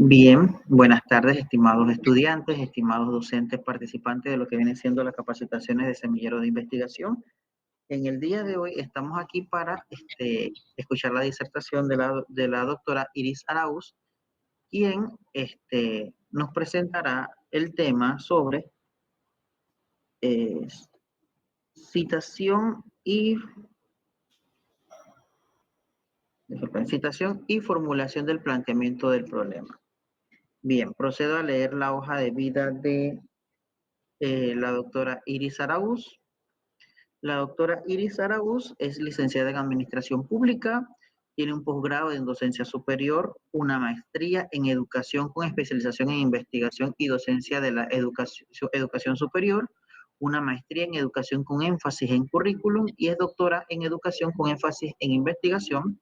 Bien, buenas tardes, estimados estudiantes, estimados docentes participantes de lo que vienen siendo las capacitaciones de semillero de investigación. En el día de hoy estamos aquí para escuchar la disertación de la doctora Iris Arauz, quien nos presentará el tema sobre eh, citación y formulación del planteamiento del problema. Bien, procedo a leer la hoja de vida de la doctora Iris Arauz. La doctora Iris Arauz es licenciada en Administración Pública, tiene un posgrado en Docencia Superior, una maestría en Educación con especialización en Investigación y Docencia de la Educación Superior, una maestría en Educación con énfasis en Currículum y es doctora en Educación con énfasis en Investigación.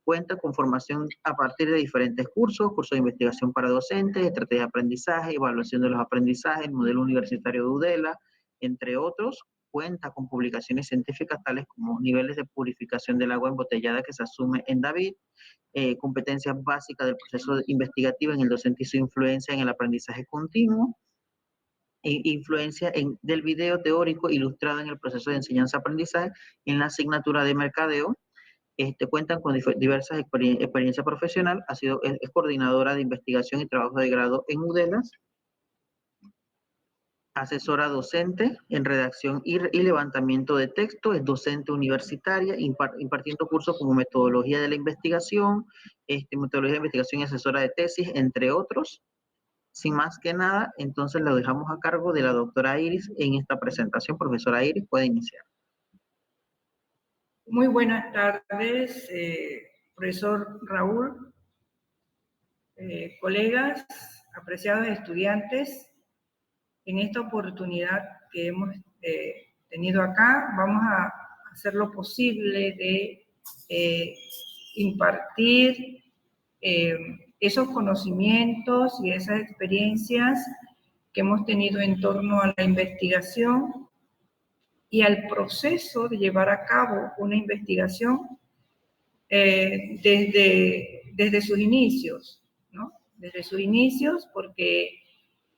Cuenta con formación a partir de diferentes cursos de investigación para docentes, estrategia de aprendizaje, evaluación de los aprendizajes, modelo universitario de UDELA, entre otros. Cuenta con publicaciones científicas tales como niveles de purificación del agua embotellada que se asume en David, competencias básicas del proceso investigativo en el docente y su influencia en el aprendizaje continuo, influencia del video teórico ilustrado en el proceso de enseñanza-aprendizaje en la asignatura de mercadeo. Cuentan con diversas experiencias profesionales, es coordinadora de investigación y trabajo de grado en UDELAS, asesora docente en redacción y levantamiento de texto, es docente universitaria, impartiendo cursos como metodología de la investigación, metodología de investigación y asesora de tesis, entre otros. Sin más que nada, entonces lo dejamos a cargo de la doctora Iris en esta presentación. Profesora Iris, puede iniciar. Muy buenas tardes, profesor Raúl, colegas, apreciados estudiantes. En esta oportunidad que hemos tenido acá, vamos a hacer lo posible de impartir esos conocimientos y esas experiencias que hemos tenido en torno a la investigación y al proceso de llevar a cabo una investigación desde sus inicios, ¿no? Desde sus inicios, porque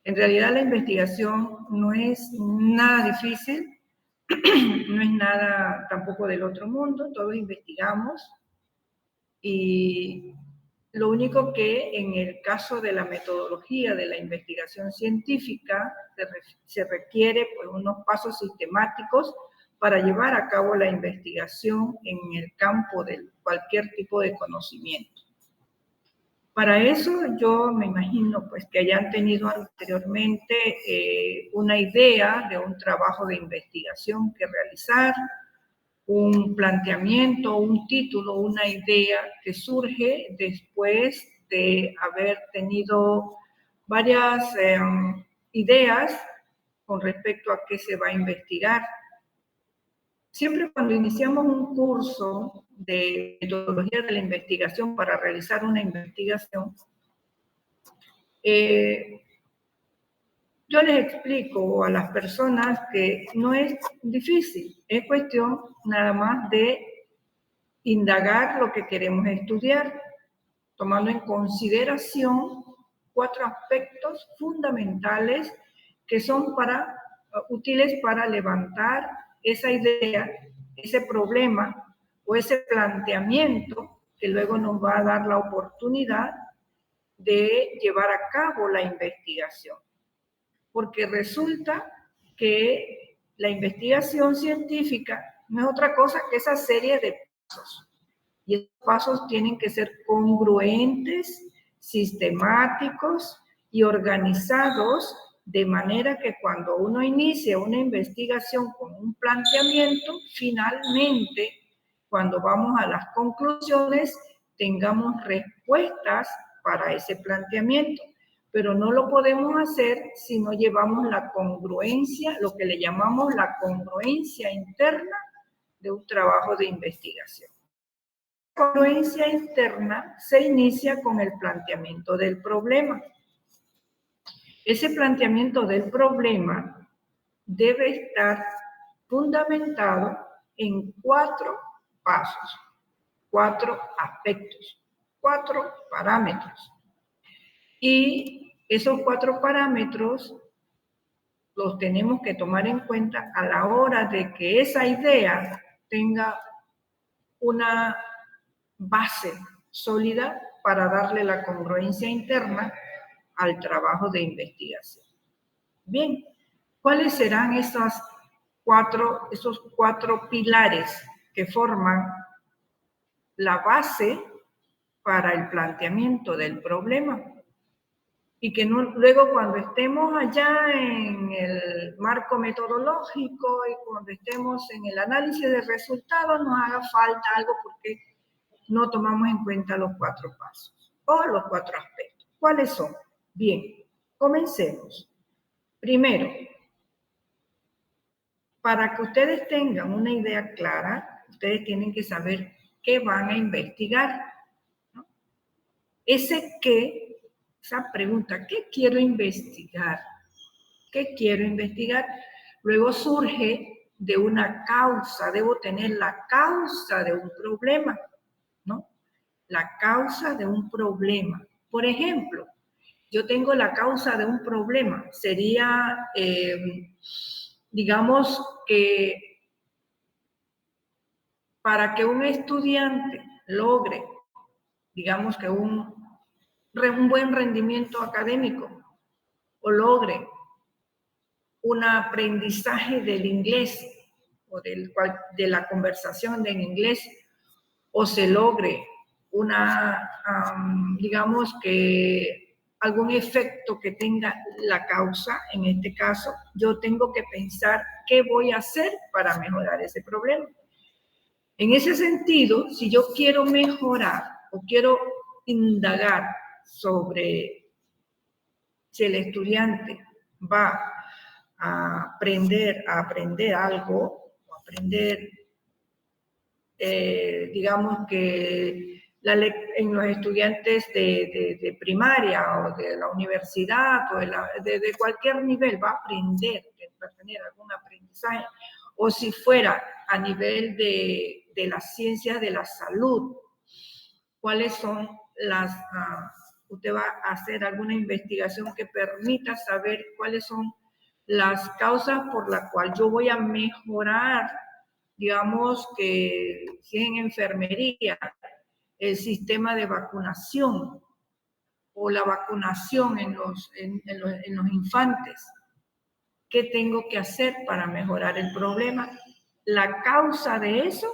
en realidad la investigación no es nada difícil, no es nada tampoco del otro mundo, todos investigamos y lo único que en el caso de la metodología de la investigación científica se requiere pues, unos pasos sistemáticos para llevar a cabo la investigación en el campo de cualquier tipo de conocimiento. Para eso yo me imagino pues, que hayan tenido anteriormente una idea de un trabajo de investigación que realizar, un planteamiento, un título, una idea que surge después de haber tenido varias ideas con respecto a qué se va a investigar. Siempre cuando iniciamos un curso de metodología de la investigación para realizar una investigación, yo les explico a las personas que no es difícil, es cuestión nada más de indagar lo que queremos estudiar, tomando en consideración 4 aspectos fundamentales que son útiles para levantar esa idea, ese problema o ese planteamiento que luego nos va a dar la oportunidad de llevar a cabo la investigación. Porque resulta que la investigación científica no es otra cosa que esa serie de pasos. Y esos pasos tienen que ser congruentes, sistemáticos y organizados de manera que cuando uno inicia una investigación con un planteamiento, finalmente, cuando vamos a las conclusiones, tengamos respuestas para ese planteamiento. Pero no lo podemos hacer si no llevamos la congruencia, lo que le llamamos la congruencia interna de un trabajo de investigación. La congruencia interna se inicia con el planteamiento del problema. Ese planteamiento del problema debe estar fundamentado en 4 pasos, 4 aspectos, 4 parámetros. Y esos 4 parámetros los tenemos que tomar en cuenta a la hora de que esa idea tenga una base sólida para darle la congruencia interna al trabajo de investigación. Bien, ¿cuáles serán esos 4 pilares que forman la base para el planteamiento del problema? Y que luego cuando estemos allá en el marco metodológico y cuando estemos en el análisis de resultados nos haga falta algo porque no tomamos en cuenta los 4 pasos o los 4 aspectos. ¿Cuáles son? Bien, comencemos. Primero, para que ustedes tengan una idea clara, ustedes tienen que saber qué van a investigar, ¿no? Esa pregunta, ¿qué quiero investigar? ¿Qué quiero investigar? Luego surge de una causa, debo tener la causa de un problema, ¿no? La causa de un problema. Por ejemplo, yo tengo la causa de un problema. Sería, digamos que para que un estudiante logre, digamos que un buen rendimiento académico o logre un aprendizaje del inglés o de la conversación en inglés o se logre digamos que algún efecto que tenga la causa, en este caso, yo tengo que pensar qué voy a hacer para mejorar ese problema. En ese sentido, si yo quiero mejorar o quiero indagar sobre si el estudiante va a aprender algo, o aprender, digamos que en los estudiantes de primaria o de la universidad o de cualquier nivel va a aprender, va a tener algún aprendizaje, o si fuera a nivel de las ciencias de la salud, cuáles son usted va a hacer alguna investigación que permita saber cuáles son las causas por las cuales yo voy a mejorar, digamos que si es en enfermería, el sistema de vacunación o la vacunación en los infantes. ¿Qué tengo que hacer para mejorar el problema? La causa de eso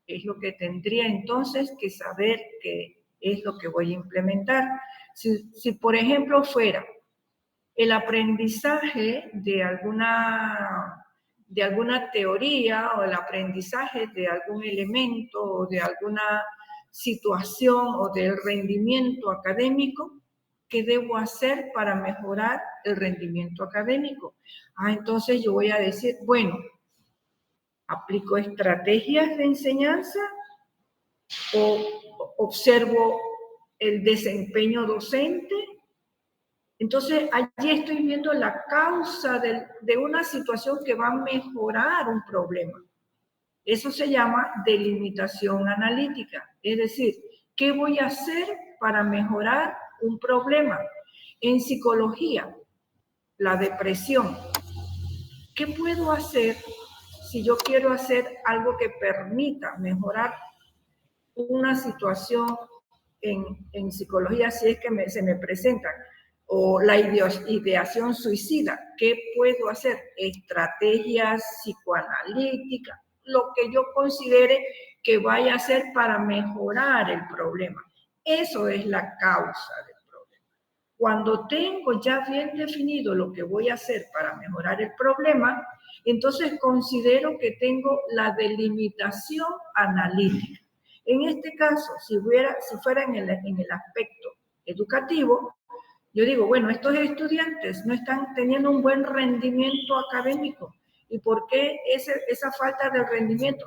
es lo que tendría entonces que saber qué es lo que voy a implementar. Si por ejemplo fuera el aprendizaje de alguna teoría o el aprendizaje de algún elemento o de alguna situación o del rendimiento académico, ¿qué debo hacer para mejorar el rendimiento académico? Entonces yo voy a decir, bueno, aplico estrategias de enseñanza o observo el desempeño docente. Entonces, allí estoy viendo la causa de una situación que va a mejorar un problema. Eso se llama delimitación analítica. Es decir, ¿qué voy a hacer para mejorar un problema? En psicología, la depresión. ¿Qué puedo hacer si yo quiero hacer algo que permita mejorar una situación en psicología, si es que se me presenta? O la ideación suicida. ¿Qué puedo hacer? Estrategias psicoanalíticas, lo que yo considere que vaya a hacer para mejorar el problema. Eso es la causa del problema. Cuando tengo ya bien definido lo que voy a hacer para mejorar el problema, entonces considero que tengo la delimitación analítica. En este caso, si fuera en el aspecto educativo, yo digo, bueno, estos estudiantes no están teniendo un buen rendimiento académico. ¿Y por qué esa falta de rendimiento?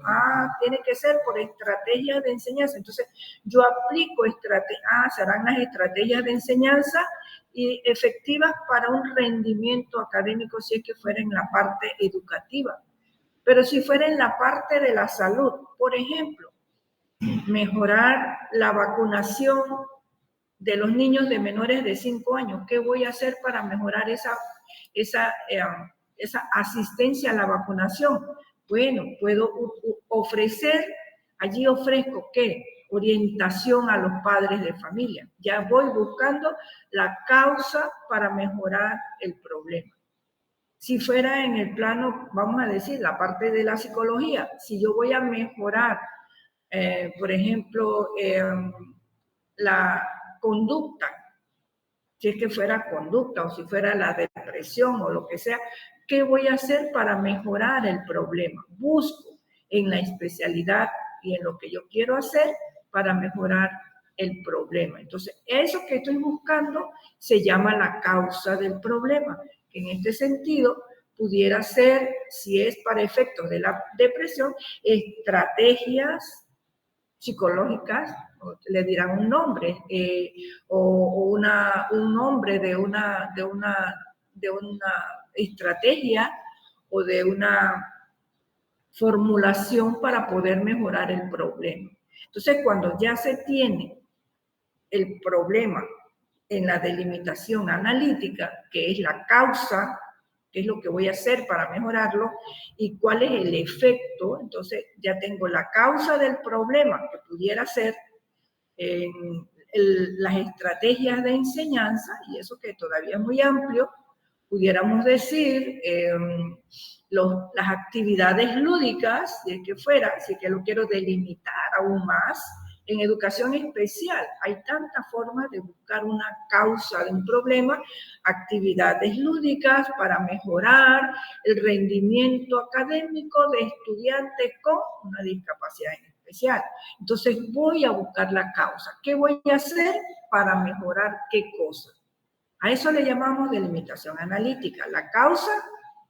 Tiene que ser por estrategias de enseñanza. Entonces, yo aplico serán las estrategias de enseñanza y efectivas para un rendimiento académico si es que fuera en la parte educativa. Pero si fuera en la parte de la salud, por ejemplo, mejorar la vacunación de los niños de menores de 5 años. ¿Qué voy a hacer para mejorar esa asistencia a la vacunación? Bueno, puedo ofrecer, allí ofrezco, ¿qué? Orientación a los padres de familia. Ya voy buscando la causa para mejorar el problema. Si fuera en el plano, vamos a decir, la parte de la psicología, si yo voy a mejorar, por ejemplo, la conducta, si es que fuera conducta o si fuera la depresión o lo que sea, ¿qué voy a hacer para mejorar el problema? Busco en la especialidad y en lo que yo quiero hacer para mejorar el problema. Entonces, eso que estoy buscando se llama la causa del problema. En este sentido, pudiera ser, si es para efectos de la depresión, estrategias psicológicas, le dirán un nombre, o un nombre de una estrategia o de una formulación para poder mejorar el problema. Entonces, cuando ya se tiene el problema en la delimitación analítica, que es la causa, qué es lo que voy a hacer para mejorarlo y cuál es el efecto, entonces ya tengo la causa del problema que pudiera ser las estrategias de enseñanza, y eso que todavía es muy amplio, pudiéramos decir las actividades lúdicas, si es que fuera, si es que lo quiero delimitar aún más. En educación especial hay tantas formas de buscar una causa de un problema, actividades lúdicas para mejorar el rendimiento académico de estudiantes con una discapacidad especial. Entonces voy a buscar la causa. ¿Qué voy a hacer para mejorar qué cosa? A eso le llamamos delimitación analítica, la causa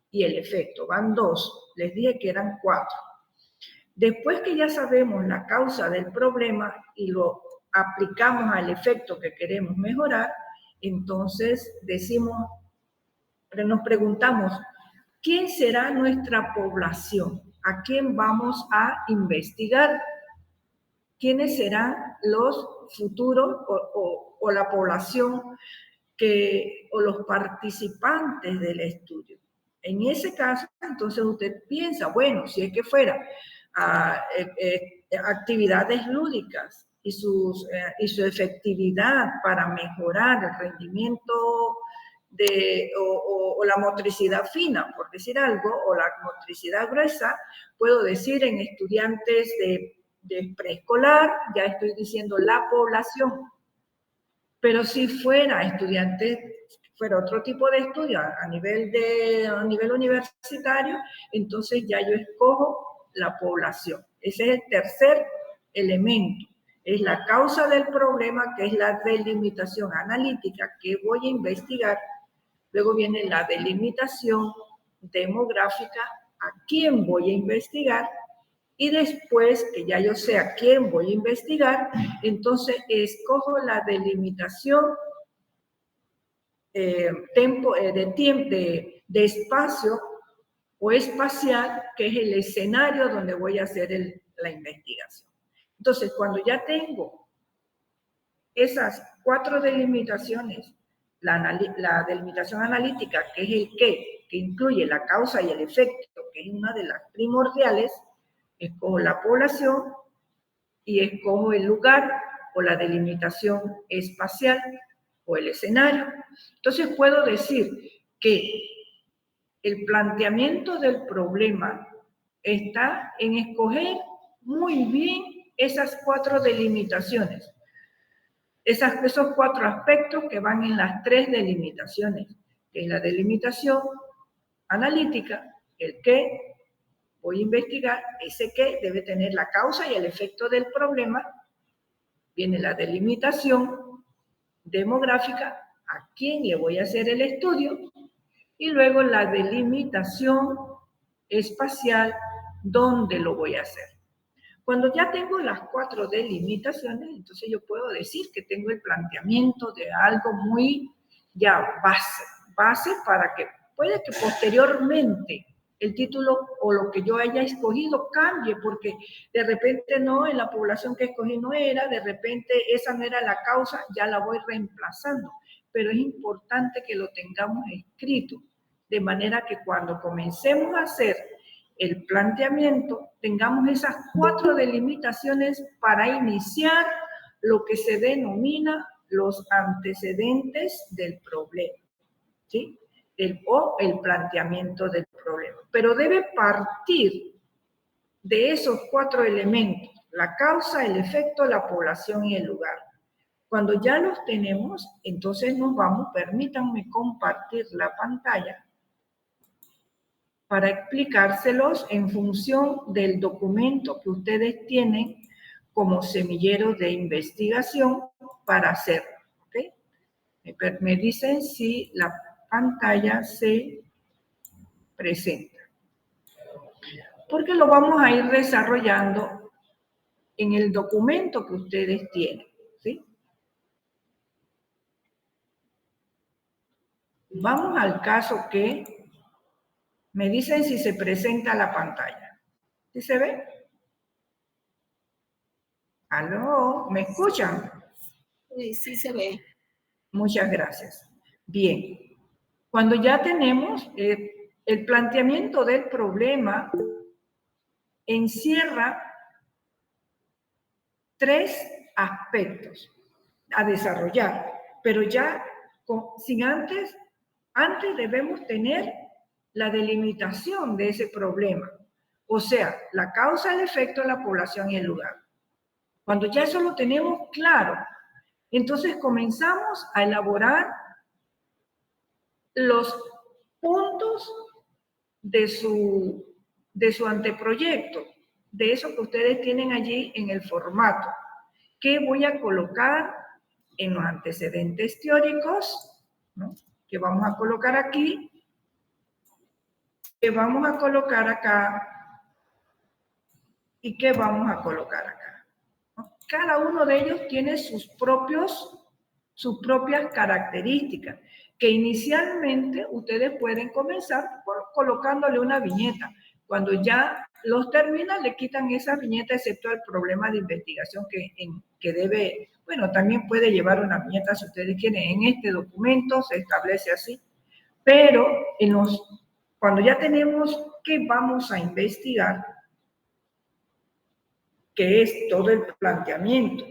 y el efecto. Van 2, les dije que eran 4. Después que ya sabemos la causa del problema y lo aplicamos al efecto que queremos mejorar, entonces nos preguntamos, ¿quién será nuestra población? ¿A quién vamos a investigar? ¿Quiénes serán los futuros o la población o los participantes del estudio? En ese caso, entonces usted piensa, bueno, si es que fuera actividades lúdicas y su efectividad para mejorar el rendimiento o la motricidad fina, por decir algo, o la motricidad gruesa, puedo decir en estudiantes de preescolar, ya estoy diciendo la población. Pero si fuera estudiante, fuera otro tipo de estudio a nivel universitario, entonces ya yo escojo la población. Ese es el tercer elemento. Es la causa del problema, que es la delimitación analítica que voy a investigar. Luego viene la delimitación demográfica, a quién voy a investigar. Y después que ya yo sé a quién voy a investigar, entonces escojo la delimitación de espacio o espacial, que es el escenario donde voy a hacer la investigación. Entonces, cuando ya tengo esas 4 delimitaciones, la delimitación analítica, que es el que incluye la causa y el efecto, que es una de las primordiales, escojo la población y escojo el lugar o la delimitación espacial o el escenario. Entonces puedo decir que el planteamiento del problema está en escoger muy bien esas 4 delimitaciones, esos 4 aspectos que van en las 3 delimitaciones, que es la delimitación analítica, el qué, voy a investigar, ese qué debe tener la causa y el efecto del problema. Viene la delimitación demográfica, a quién le voy a hacer el estudio, y luego la delimitación espacial, dónde lo voy a hacer. Cuando ya tengo las 4 delimitaciones, entonces yo puedo decir que tengo el planteamiento de algo muy ya base para que puede que posteriormente el título o lo que yo haya escogido cambie, porque de repente no, en la población que escogí no era, de repente esa no era la causa, ya la voy reemplazando. Pero es importante que lo tengamos escrito, de manera que cuando comencemos a hacer el planteamiento, tengamos esas 4 delimitaciones para iniciar lo que se denomina los antecedentes del problema, ¿sí? O el planteamiento del problema. Pero debe partir de esos 4 elementos: la causa, el efecto, la población y el lugar. Cuando ya los tenemos, entonces nos vamos, permítanme compartir la pantalla para explicárselos en función del documento que ustedes tienen como semillero de investigación para hacerlo. ¿Okay? Me dicen si la pantalla se presenta. Porque lo vamos a ir desarrollando en el documento que ustedes tienen. ¿Sí? Vamos al caso que me dicen si se presenta la pantalla. ¿Sí se ve? ¿Aló? ¿Me escuchan? Sí, sí se ve. Muchas gracias. Bien. Cuando ya tenemos el planteamiento del problema, encierra 3 aspectos a desarrollar, pero ya sin antes debemos tener la delimitación de ese problema, o sea, la causa, el efecto, la población y el lugar. Cuando ya eso lo tenemos claro, entonces comenzamos a elaborar los puntos de su anteproyecto, de eso que ustedes tienen allí en el formato, que voy a colocar en los antecedentes teóricos, ¿no? Que vamos a colocar aquí, que vamos a colocar acá y que vamos a colocar acá, ¿no? Cada uno de ellos tiene sus propias características, que inicialmente ustedes pueden comenzar colocándole una viñeta. Cuando ya los terminan, le quitan esa viñeta, excepto el problema de investigación que debe, bueno, también puede llevar una viñeta si ustedes quieren. En este documento se establece así, pero cuando ya tenemos que vamos a investigar, que es todo el planteamiento,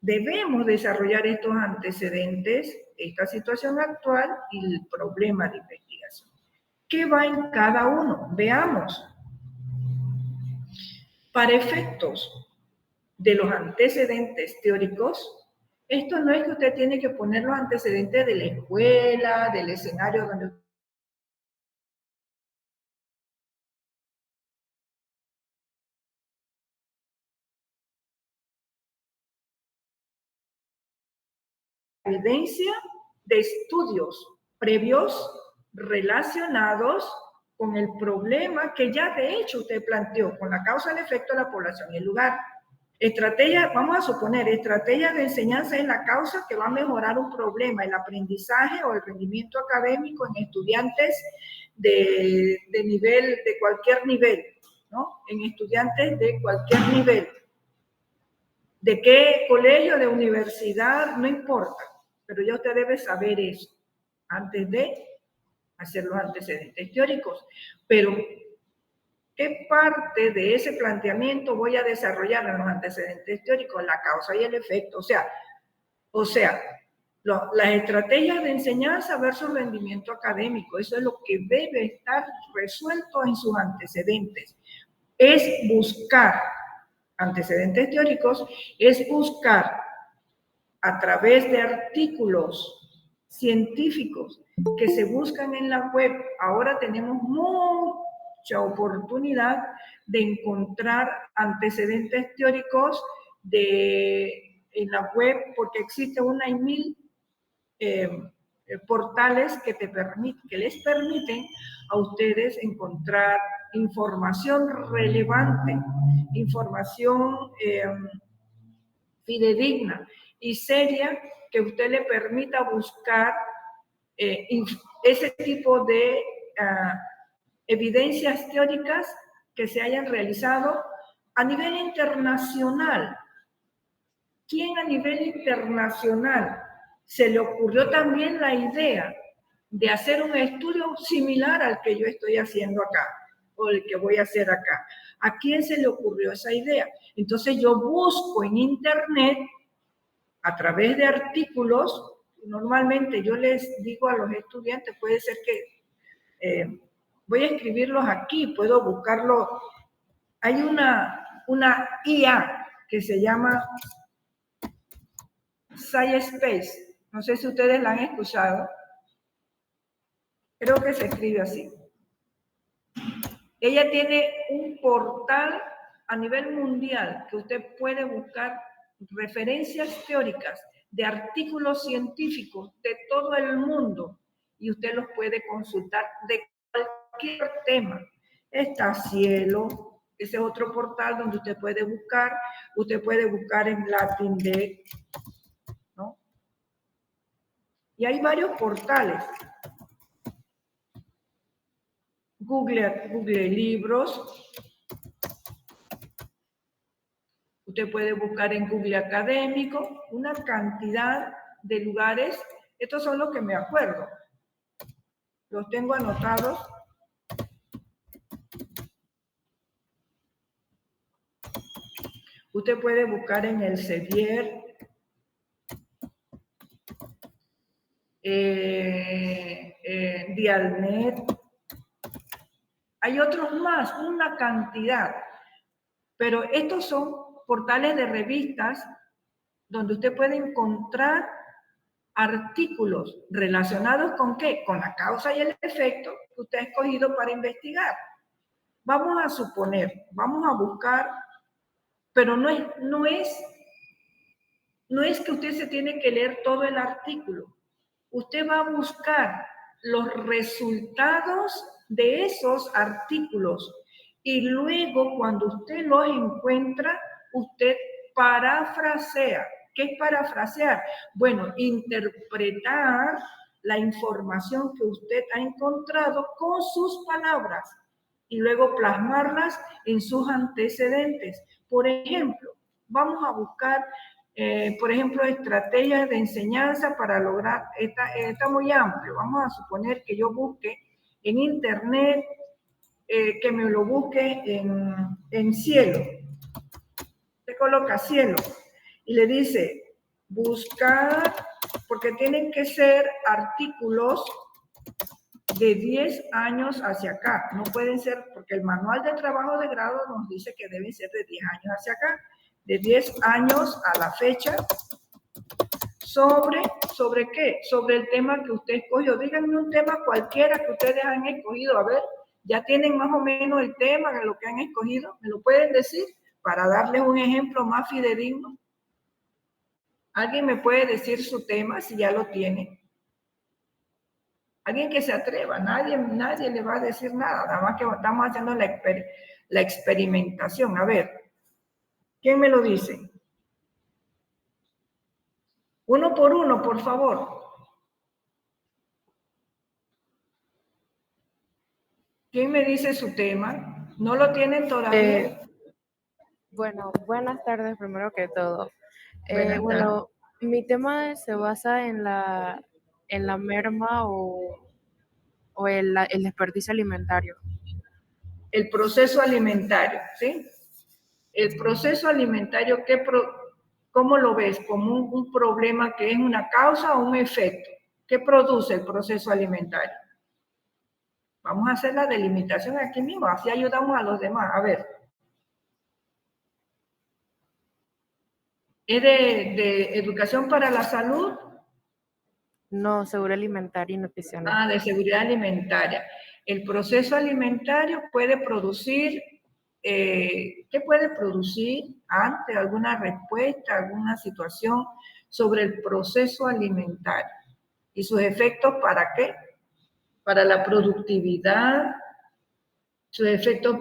debemos desarrollar estos antecedentes, esta situación actual y el problema de investigación. ¿Qué va en cada uno? Veamos. Para efectos de los antecedentes teóricos, esto no es que usted tiene que poner los antecedentes de la escuela, del escenario donde evidencia de estudios previos relacionados con el problema que ya de hecho usted planteó, con la causa, el efecto, la población y el lugar. Estrategia, vamos a suponer, estrategia de enseñanza es la causa que va a mejorar un problema, el aprendizaje o el rendimiento académico en estudiantes de nivel, de cualquier nivel, ¿no? En estudiantes de cualquier nivel. ¿De qué colegio, de universidad? No importa, pero ya usted debe saber eso antes de hacer los antecedentes teóricos. Pero, ¿qué parte de ese planteamiento voy a desarrollar en los antecedentes teóricos? La causa y el efecto. O sea, las estrategias de enseñanza versus rendimiento académico. Eso es lo que debe estar resuelto en sus antecedentes. Es buscar, antecedentes teóricos, es buscar a través de artículos científicos que se buscan en la web. Ahora tenemos mucha oportunidad de encontrar antecedentes teóricos en la web, porque existe una y mil portales que les permiten a ustedes encontrar información relevante, información fidedigna y seria que usted le permita buscar ese tipo de evidencias teóricas que se hayan realizado a nivel internacional. ¿Quién a nivel internacional se le ocurrió también la idea de hacer un estudio similar al que yo estoy haciendo acá o el que voy a hacer acá? ¿A quién se le ocurrió esa idea? Entonces yo busco en internet a través de artículos. Normalmente yo les digo a los estudiantes, puede ser que voy a escribirlos aquí, puedo buscarlo. Hay una IA que se llama SciSpace. No sé si ustedes la han escuchado. Creo que se escribe así. Ella tiene un portal a nivel mundial que usted puede buscar referencias teóricas de artículos científicos de todo el mundo y usted los puede consultar de cualquier tema. Está Cielo, ese es otro portal donde usted puede buscar en LatinDeck, ¿no? Y hay varios portales. Google Libros. Usted puede buscar en Google Académico una cantidad de lugares. Estos son los que me acuerdo. Los tengo anotados. Usted puede buscar en el Sevier, Dialnet. Hay otros más, una cantidad. Pero estos son portales de revistas donde usted puede encontrar artículos relacionados con ¿qué? Con la causa y el efecto que usted ha escogido para investigar. Vamos a suponer, vamos a buscar, pero no es que usted se tiene que leer todo el artículo. Usted va a buscar los resultados de esos artículos y luego cuando usted los encuentra, usted parafrasea. ¿Qué es parafrasear? Bueno, interpretar la información que usted ha encontrado con sus palabras y luego plasmarlas en sus antecedentes. Por ejemplo, vamos a buscar, por ejemplo, estrategias de enseñanza para lograr, está muy amplio. Vamos a suponer que yo busque en internet, que me lo busque en Cielo. Usted coloca Cielo y le dice buscar, porque tienen que ser artículos de 10 años hacia acá. No pueden ser, porque el manual de trabajo de grado nos dice que deben ser de 10 años hacia acá. De 10 años a la fecha. ¿Sobre qué? Sobre el tema que usted escogió. Díganme un tema cualquiera que ustedes han escogido. A ver, ya tienen más o menos el tema de lo que han escogido. ¿Me lo pueden decir? Para darles un ejemplo más fidedigno. ¿Alguien me puede decir su tema si ya lo tiene? Alguien que se atreva. Nadie le va a decir nada. Nada más que estamos haciendo la experimentación. A ver, ¿quién me lo dice? Uno por uno, por favor. ¿Quién me dice su tema? ¿No lo tienen todavía? Bueno, buenas tardes primero que todo. Bueno, Mi tema se basa en la merma o el desperdicio alimentario. el proceso alimentario, ¿sí? El proceso alimentario, ¿cómo lo ves? ¿Como un problema que es una causa o un efecto? ¿Qué produce el proceso alimentario? Vamos a hacer la delimitación aquí mismo, así ayudamos a los demás. A ver. ¿Es de educación para la salud? No, seguridad alimentaria y nutricional. De seguridad alimentaria. El proceso alimentario puede producir, ¿qué puede producir ante alguna respuesta, alguna situación sobre el proceso alimentario? ¿Y sus efectos para qué? Para la productividad, sus efectos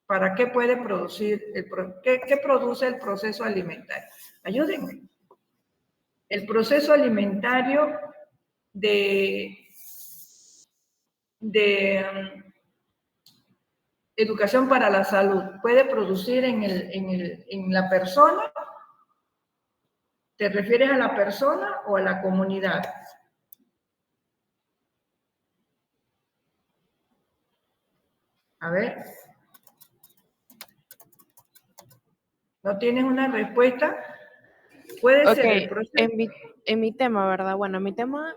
¿para qué puede producir, qué produce el proceso alimentario? Ayúdenme. El proceso alimentario educación para la salud puede producir en la persona? ¿Te refieres a la persona o a la comunidad? A ver. ¿No tienes una respuesta? Puede ser el proceso. En mi tema, ¿verdad? Bueno, en mi tema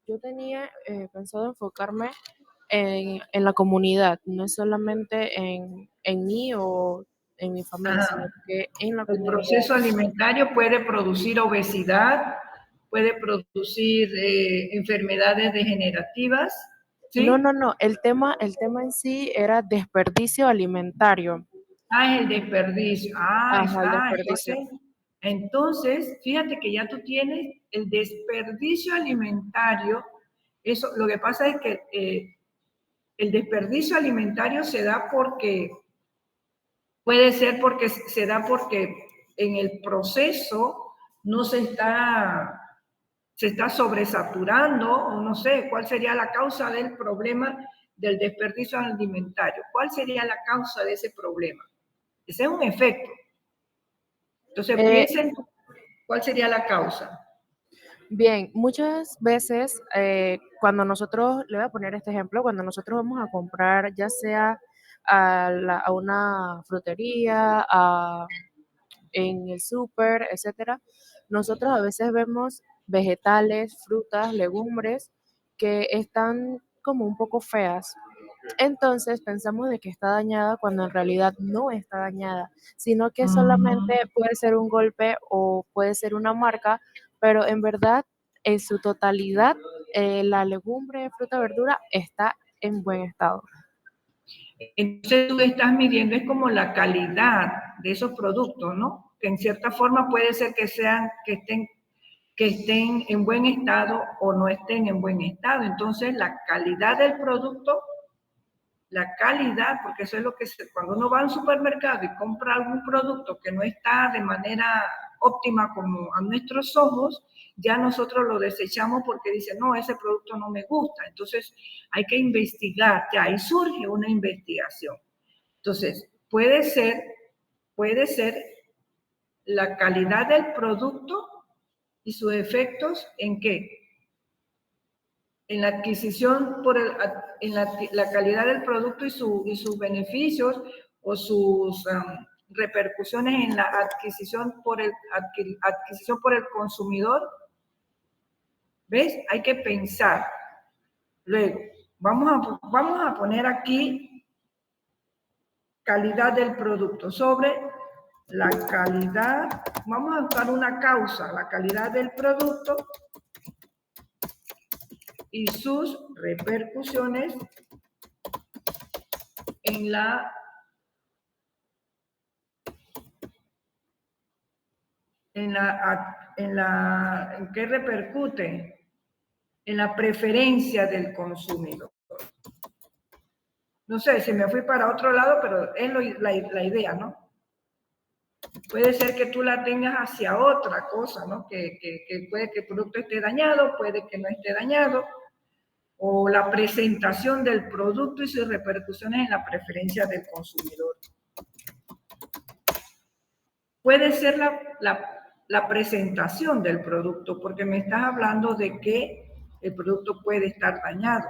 yo tenía pensado enfocarme en la comunidad, no es solamente en mí o en mi familia, sino Ajá. que en la El comunidad. proceso alimentario puede producir obesidad, puede producir enfermedades degenerativas. ¿Sí? No, el tema en sí era desperdicio alimentario. Ah, es el desperdicio. Ajá, el desperdicio. Entonces, fíjate que ya tú tienes el desperdicio alimentario. Eso, lo que pasa es que el desperdicio alimentario se da porque, puede ser porque se da porque en el proceso no se está sobresaturando, o no sé, cuál sería la causa del problema del desperdicio alimentario. ¿Cuál sería la causa de ese problema? Ese es un efecto. Entonces, piensen cuál sería la causa. Bien, muchas veces cuando nosotros, le voy a poner este ejemplo, cuando nosotros vamos a comprar ya sea a una frutería, en el súper, etcétera, nosotros a veces vemos vegetales, frutas, legumbres que están como un poco feas. Entonces pensamos de que está dañada cuando en realidad no está dañada, sino que solamente puede ser un golpe o puede ser una marca, pero en verdad en su totalidad la legumbre, fruta, verdura está en buen estado. Entonces tú estás midiendo es como la calidad de esos productos, ¿no? Que en cierta forma puede ser que estén en buen estado o no estén en buen estado. Entonces la calidad del producto, la calidad, porque eso es lo que cuando uno va al supermercado y compra algún producto que no está de manera óptima como a nuestros ojos, ya nosotros lo desechamos porque dicen, no, ese producto no me gusta. Entonces hay que investigar, ya ahí surge una investigación. Entonces, puede ser la calidad del producto y sus efectos en qué? En la adquisición en la calidad del producto y sus beneficios o sus repercusiones en la adquisición por el consumidor. ¿Ves? Hay que pensar. Luego, vamos a poner aquí calidad del producto sobre la calidad. Vamos a buscar una causa, la calidad del producto y sus repercusiones en qué repercute en la preferencia del consumidor. No sé si me fui para otro lado, pero es la idea, ¿no? Puede ser que tú la tengas hacia otra cosa, ¿no? Que puede que el producto esté dañado, puede que no esté dañado, o la presentación del producto y sus repercusiones en la preferencia del consumidor. Puede ser la presentación del producto, porque me estás hablando de que el producto puede estar dañado.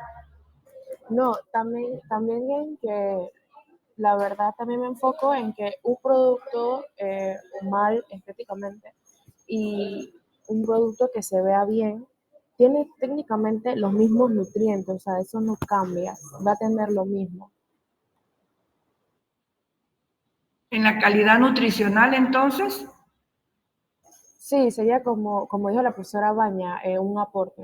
No, también en que la verdad también me enfoco en que un producto mal estéticamente y un producto que se vea bien tiene técnicamente los mismos nutrientes, o sea, eso no cambia, va a tener lo mismo. En la calidad nutricional, entonces, Sí, sería como dijo la profesora Baña, un aporte.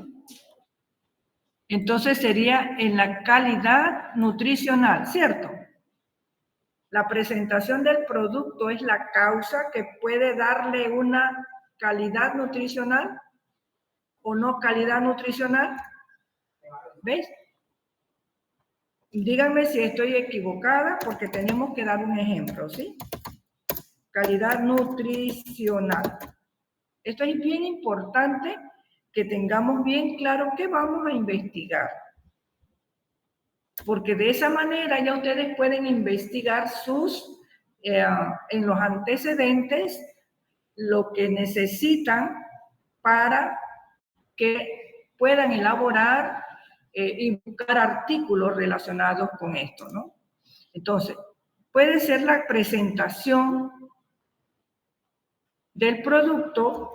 entonces sería en la calidad nutricional, ¿cierto? La presentación del producto es la causa que puede darle una calidad nutricional o no calidad nutricional. ¿Ves? Díganme si estoy equivocada porque tenemos que dar un ejemplo, ¿sí? Calidad nutricional. Esto es bien importante que tengamos bien claro qué vamos a investigar. Porque de esa manera ya ustedes pueden investigar en los antecedentes lo que necesitan para que puedan elaborar y buscar artículos relacionados con esto, ¿no? Entonces, puede ser la presentación del producto,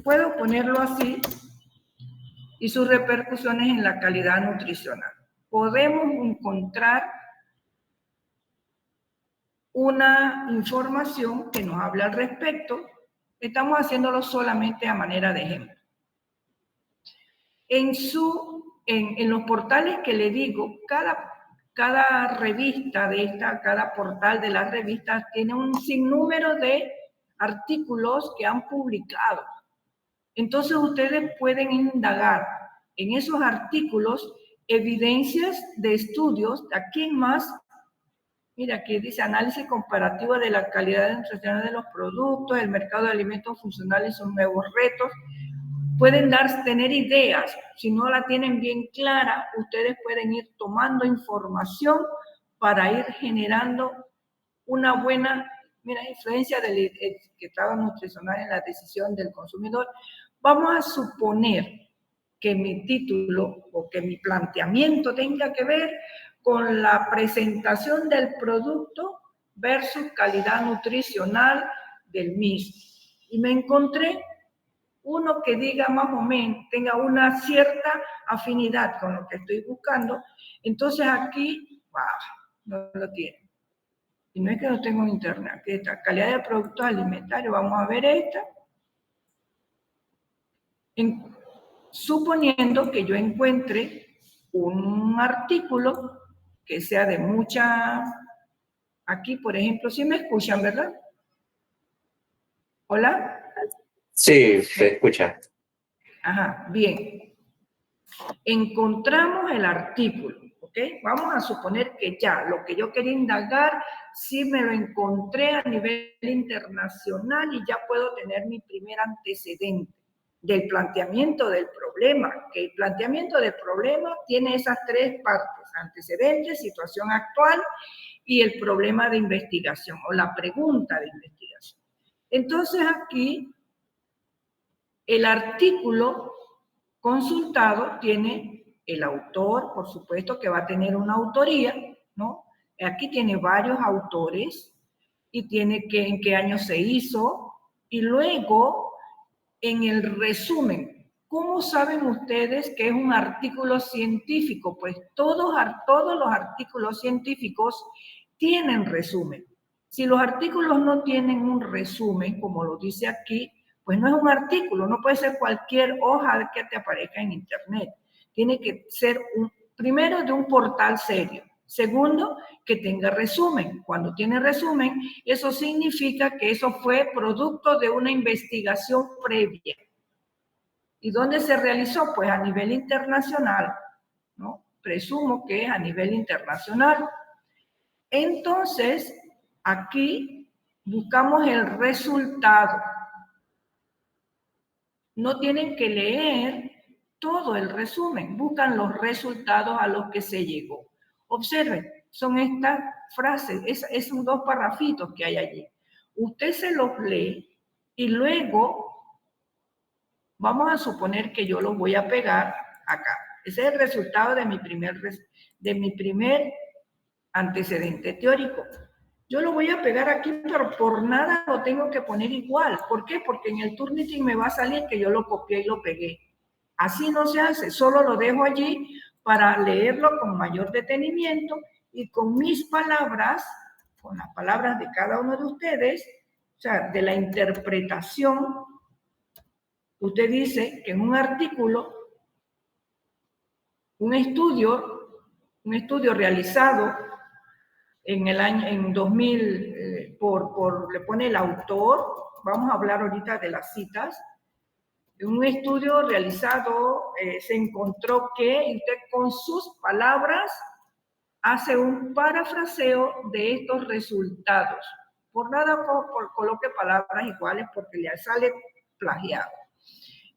puedo ponerlo así, y sus repercusiones en la calidad nutricional. Podemos encontrar una información que nos habla al respecto. Estamos haciéndolo solamente a manera de ejemplo. En los portales que le digo, cada revista de esta, cada portal de las revistas tiene un sinnúmero de artículos que han publicado. Entonces ustedes pueden indagar en esos artículos evidencias de estudios. ¿A quién más? Mira, aquí dice análisis comparativo de la calidad nutricional de los productos, el mercado de alimentos funcionales y sus nuevos retos. Pueden tener ideas. Si no la tienen bien clara, ustedes pueden ir tomando información para ir generando una buena influencia del etiquetado nutricional en la decisión del consumidor. Vamos a suponer que mi título o que mi planteamiento tenga que ver con la presentación del producto versus calidad nutricional del mismo. Y me encontré uno que diga más o menos, tenga una cierta afinidad con lo que estoy buscando. Entonces aquí, no lo tiene. Y no es que no tengo en internet, aquí está, calidad de productos alimentarios, vamos a ver esta. Suponiendo que yo encuentre un artículo que sea de mucha... Aquí, por ejemplo, ¿sí me escuchan, verdad? ¿Hola? Sí, se escucha. Ajá, bien. Encontramos el artículo, ¿ok? Vamos a suponer que ya lo que yo quería indagar, sí me lo encontré a nivel internacional y ya puedo tener mi primer antecedente del planteamiento del problema, que el planteamiento del problema tiene esas tres partes: antecedentes, situación actual y el problema de investigación o la pregunta de investigación. Entonces aquí el artículo consultado tiene el autor, por supuesto que va a tener una autoría, ¿no? Aquí tiene varios autores y tiene en qué año se hizo, y luego en el resumen. ¿Cómo saben ustedes que es un artículo científico? Pues todos los artículos científicos tienen resumen. Si los artículos no tienen un resumen, como lo dice aquí, pues no es un artículo, no puede ser cualquier hoja que te aparezca en internet. Tiene que ser primero de un portal serio. Segundo, que tenga resumen. Cuando tiene resumen, eso significa que eso fue producto de una investigación previa. ¿Y dónde se realizó? Pues a nivel internacional, ¿no? Presumo que es a nivel internacional. Entonces, aquí buscamos el resultado. No tienen que leer todo el resumen, buscan los resultados a los que se llegó. Observen, son estas frases, esos dos parrafitos que hay allí. Usted se los lee y luego vamos a suponer que yo los voy a pegar acá. Ese es el resultado de mi primer antecedente teórico. Yo lo voy a pegar aquí, pero por nada lo tengo que poner igual. ¿Por qué? Porque en el Turnitin me va a salir que yo lo copié y lo pegué. Así no se hace, solo lo dejo allí para leerlo con mayor detenimiento y con mis palabras, con las palabras de cada uno de ustedes, o sea, de la interpretación. Usted dice que en un artículo, un estudio realizado en 2000, le pone el autor, vamos a hablar ahorita de las citas, en un estudio realizado se encontró que usted con sus palabras hace un parafraseo de estos resultados. Por nada coloque palabras iguales porque le sale plagiado.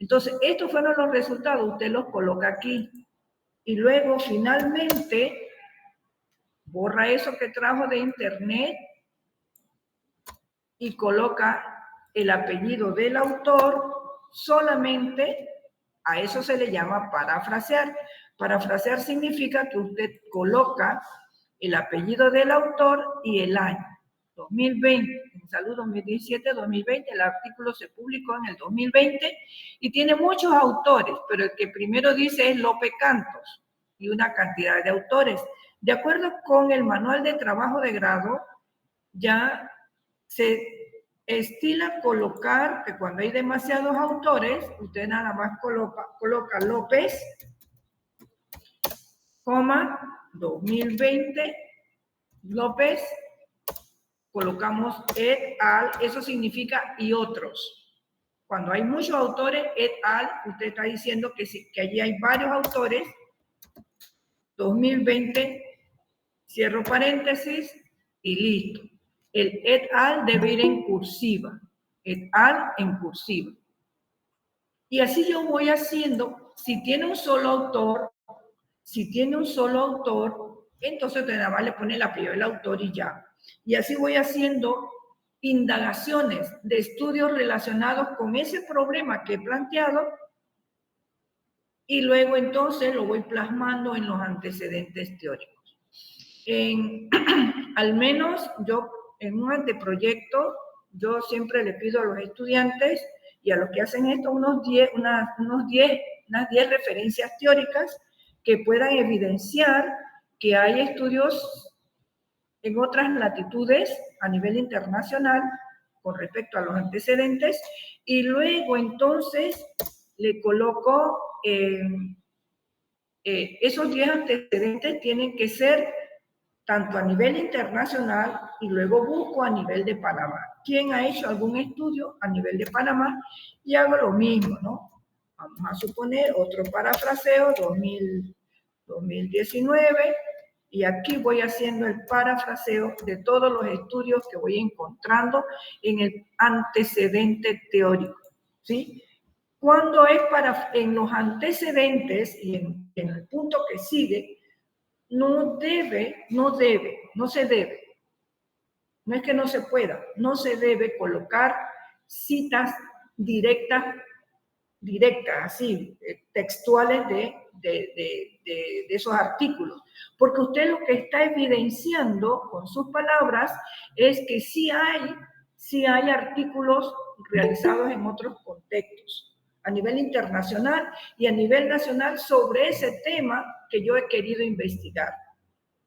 Entonces, estos fueron los resultados, usted los coloca aquí. Y luego, finalmente, borra eso que trajo de internet y coloca el apellido del autor. Solamente a eso se le llama parafrasear. Parafrasear significa que usted coloca el apellido del autor y el año. 2020, en Salud 2017-2020, el artículo se publicó en el 2020 y tiene muchos autores, pero el que primero dice es López Cantos y una cantidad de autores. De acuerdo con el manual de trabajo de grado, ya se estila colocar que cuando hay demasiados autores, usted nada más coloca López, 2020, López, colocamos et al, eso significa y otros. Cuando hay muchos autores, et al, usted está diciendo que allí hay varios autores, 2020, cierro paréntesis y listo. El et al debe ir en cursiva, et al en cursiva. Y así yo voy haciendo, si tiene un solo autor, entonces usted nada más le pone el apellido del autor y ya. Y así voy haciendo indagaciones de estudios relacionados con ese problema que he planteado y luego entonces lo voy plasmando en los antecedentes teóricos. Al menos yo en un anteproyecto, yo siempre le pido a los estudiantes y a los que hacen esto unas 10 referencias teóricas que puedan evidenciar que hay estudios en otras latitudes a nivel internacional con respecto a los antecedentes y luego entonces le coloco esos 10 antecedentes tienen que ser tanto a nivel internacional y luego busco a nivel de Panamá. ¿Quién ha hecho algún estudio a nivel de Panamá? Y hago lo mismo, ¿no? Vamos a suponer otro parafraseo, 2019, y aquí voy haciendo el parafraseo de todos los estudios que voy encontrando en el antecedente teórico, ¿sí? Cuando es en los antecedentes y en el punto que sigue, no se debe, no es que no se pueda, no se debe colocar citas directas, así, textuales de esos artículos, porque usted lo que está evidenciando con sus palabras es que sí hay artículos realizados en otros contextos, a nivel internacional y a nivel nacional sobre ese tema que yo he querido investigar.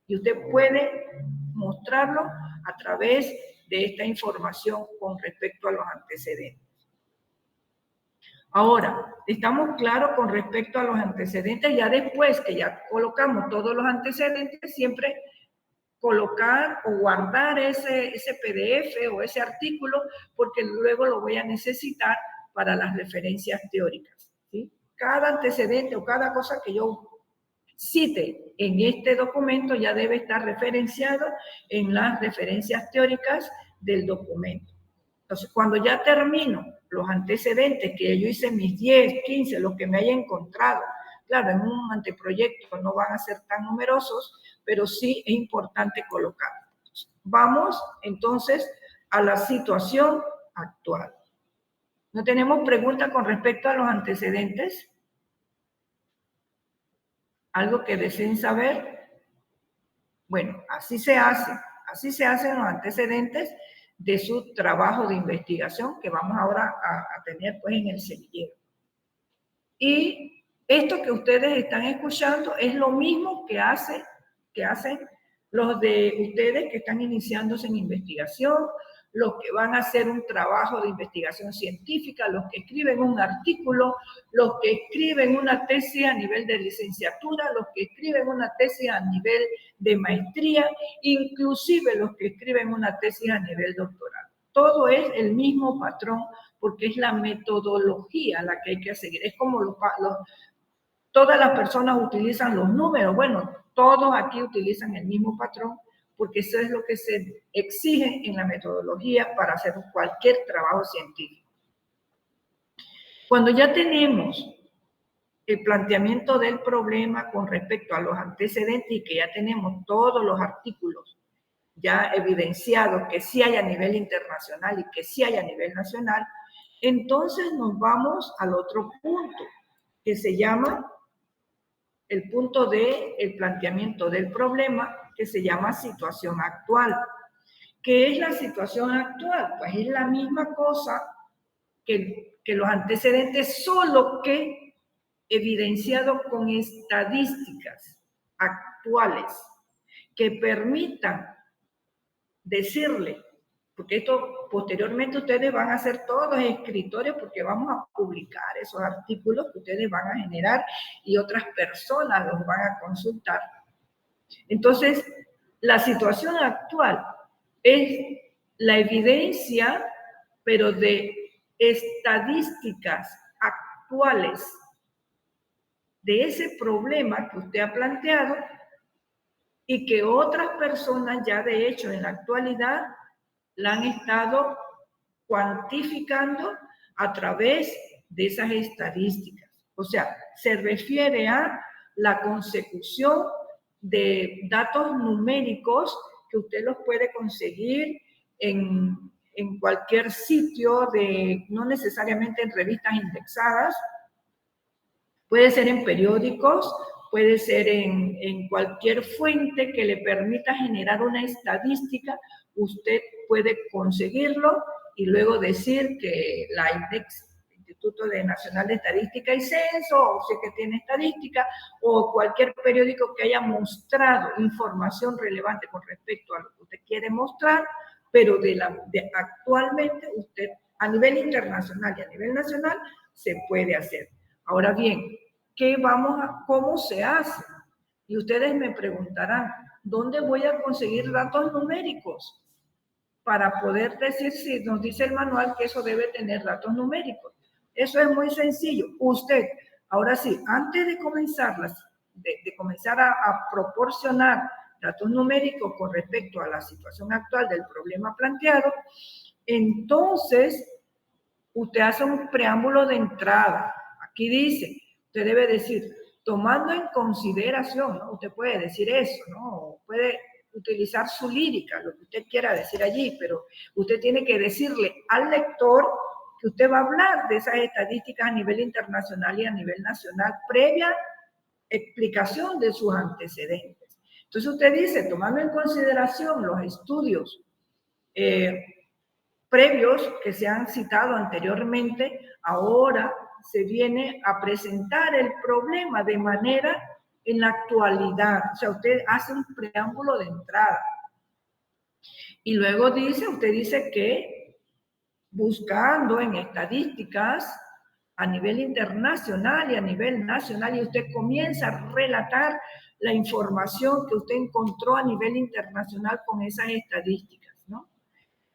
Y usted puede mostrarlo a través de esta información con respecto a los antecedentes. Ahora, estamos claros con respecto a los antecedentes, ya después que ya colocamos todos los antecedentes, siempre colocar o guardar ese PDF o ese artículo, porque luego lo voy a necesitar para las referencias teóricas, ¿sí? Cada antecedente o cada cosa que yo cite en este documento ya debe estar referenciado en las referencias teóricas del documento. Entonces, cuando ya termino los antecedentes, que yo hice mis 10, 15, los que me haya encontrado, claro, en un anteproyecto no van a ser tan numerosos, pero sí es importante colocarlos. Vamos entonces a la situación actual. ¿No tenemos preguntas con respecto a los antecedentes? ¿Algo que deseen saber? Bueno, así se hacen los antecedentes de su trabajo de investigación que vamos ahora a tener pues en el semillero. Y esto que ustedes están escuchando es lo mismo que hacen los de ustedes que están iniciándose en investigación, los que van a hacer un trabajo de investigación científica, los que escriben un artículo, los que escriben una tesis a nivel de licenciatura, los que escriben una tesis a nivel de maestría, inclusive los que escriben una tesis a nivel doctoral. Todo es el mismo patrón porque es la metodología la que hay que seguir. Es como todas las personas utilizan los números. Bueno, todos aquí utilizan el mismo patrón porque eso es lo que se exige en la metodología para hacer cualquier trabajo científico. Cuando ya tenemos el planteamiento del problema con respecto a los antecedentes y que ya tenemos todos los artículos ya evidenciados que sí hay a nivel internacional y que sí hay a nivel nacional, entonces nos vamos al otro punto, que se llama el punto del planteamiento del problema, que se llama situación actual. ¿Qué es la situación actual? Pues es la misma cosa que los antecedentes, solo que evidenciado con estadísticas actuales que permitan decirle, porque esto posteriormente ustedes van a hacer todos escritorios porque vamos a publicar esos artículos que ustedes van a generar y otras personas los van a consultar. Entonces, la situación actual es la evidencia, pero de estadísticas actuales de ese problema que usted ha planteado y que otras personas ya de hecho en la actualidad la han estado cuantificando a través de esas estadísticas. O sea, se refiere a la consecución de datos numéricos que usted los puede conseguir en cualquier sitio, no necesariamente en revistas indexadas, puede ser en periódicos, puede ser en cualquier fuente que le permita generar una estadística, usted puede conseguirlo y luego decir que la INDEX, Instituto Nacional de Estadística y Censo, o sé que tiene estadística, o cualquier periódico que haya mostrado información relevante con respecto a lo que usted quiere mostrar, pero actualmente usted a nivel internacional y a nivel nacional se puede hacer. Ahora bien, ¿cómo se hace? Y ustedes me preguntarán, ¿dónde voy a conseguir datos numéricos? Para poder decir, si nos dice el manual que eso debe tener datos numéricos. Eso es muy sencillo. Usted, ahora sí, antes de comenzar, a proporcionar datos numéricos con respecto a la situación actual del problema planteado, entonces usted hace un preámbulo de entrada. Aquí dice, usted debe decir, tomando en consideración, ¿no? Usted puede decir eso, ¿no? Puede utilizar su lírica, lo que usted quiera decir allí, pero usted tiene que decirle al lector que usted va a hablar de esas estadísticas a nivel internacional y a nivel nacional, previa explicación de sus antecedentes. Entonces usted dice, tomando en consideración los estudios previos que se han citado anteriormente, ahora se viene a presentar el problema de manera en la actualidad. O sea, usted hace un preámbulo de entrada. Y luego usted dice que buscando en estadísticas a nivel internacional y a nivel nacional, y usted comienza a relatar la información que usted encontró a nivel internacional con esas estadísticas, ¿no?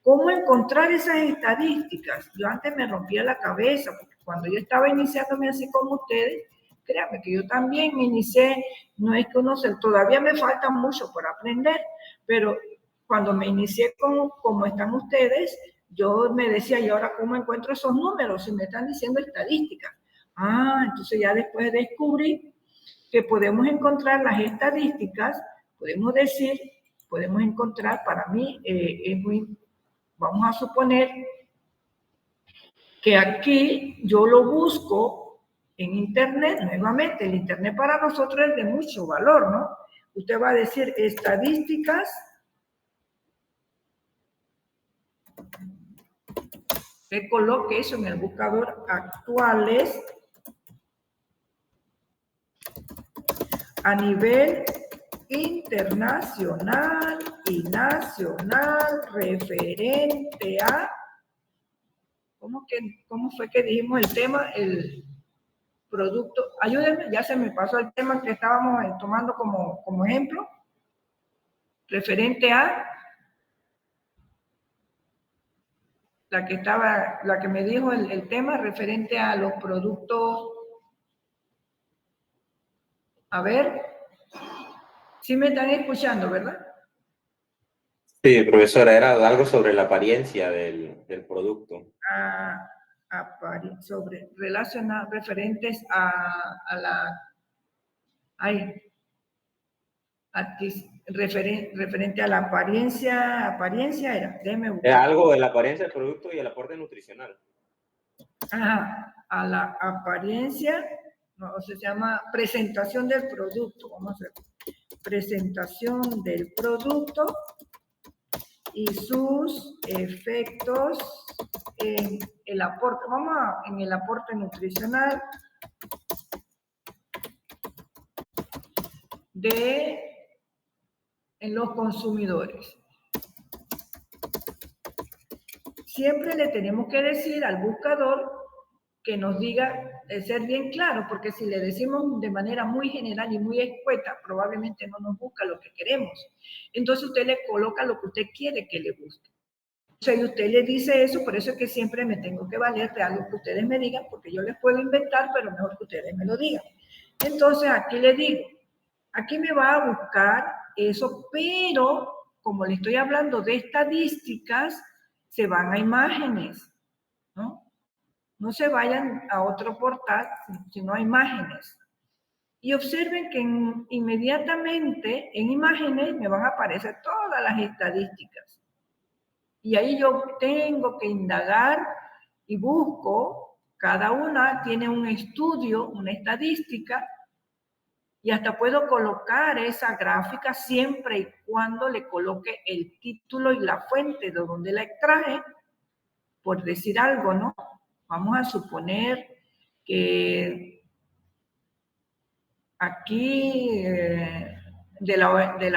¿Cómo encontrar esas estadísticas? Yo antes me rompía la cabeza, porque cuando yo estaba iniciándome así como ustedes, créanme que yo también me inicié, no es que todavía me falta mucho por aprender, pero cuando me inicié como están ustedes, yo me decía, ¿y ahora cómo encuentro esos números? Si me están diciendo estadísticas. Entonces ya después descubrí que podemos encontrar las estadísticas, podemos encontrar, para mí es muy... Vamos a suponer que aquí yo lo busco en internet, nuevamente el internet para nosotros es de mucho valor, ¿no? Usted va a decir estadísticas, que coloque eso en el buscador, actuales a nivel internacional y nacional referente a... ¿Cómo fue que dijimos el tema? El producto. Ayúdenme, ya se me pasó el tema que estábamos tomando como ejemplo. Referente a la que me dijo el tema, referente a los productos. A ver, sí me están escuchando, ¿verdad? Sí, profesora, era algo sobre la apariencia del producto. Referentes a la... referente a la apariencia era, déjeme buscar. Era algo de la apariencia del producto y el aporte nutricional. Ajá, a la apariencia, no, o sea, se llama presentación del producto, vamos a hacer presentación del producto y sus efectos en el aporte, en el aporte nutricional en los consumidores. Siempre le tenemos que decir al buscador que nos diga, ser bien claro, porque si le decimos de manera muy general y muy escueta, probablemente no nos busca lo que queremos. Entonces usted le coloca lo que usted quiere que le busque. O sea, y usted le dice eso, por eso es que siempre me tengo que valer de algo que ustedes me digan, porque yo les puedo inventar, pero mejor que ustedes me lo digan. Entonces aquí le digo, aquí me va a buscar eso, pero como le estoy hablando de estadísticas, se van a imágenes, ¿no? No se vayan a otro portal, sino a imágenes. Y observen que inmediatamente en imágenes me van a aparecer todas las estadísticas. Y ahí yo tengo que indagar y busco, cada una tiene un estudio, una estadística, y hasta puedo colocar esa gráfica siempre y cuando le coloque el título y la fuente de donde la extraje, por decir algo, ¿no? Vamos a suponer que aquí de la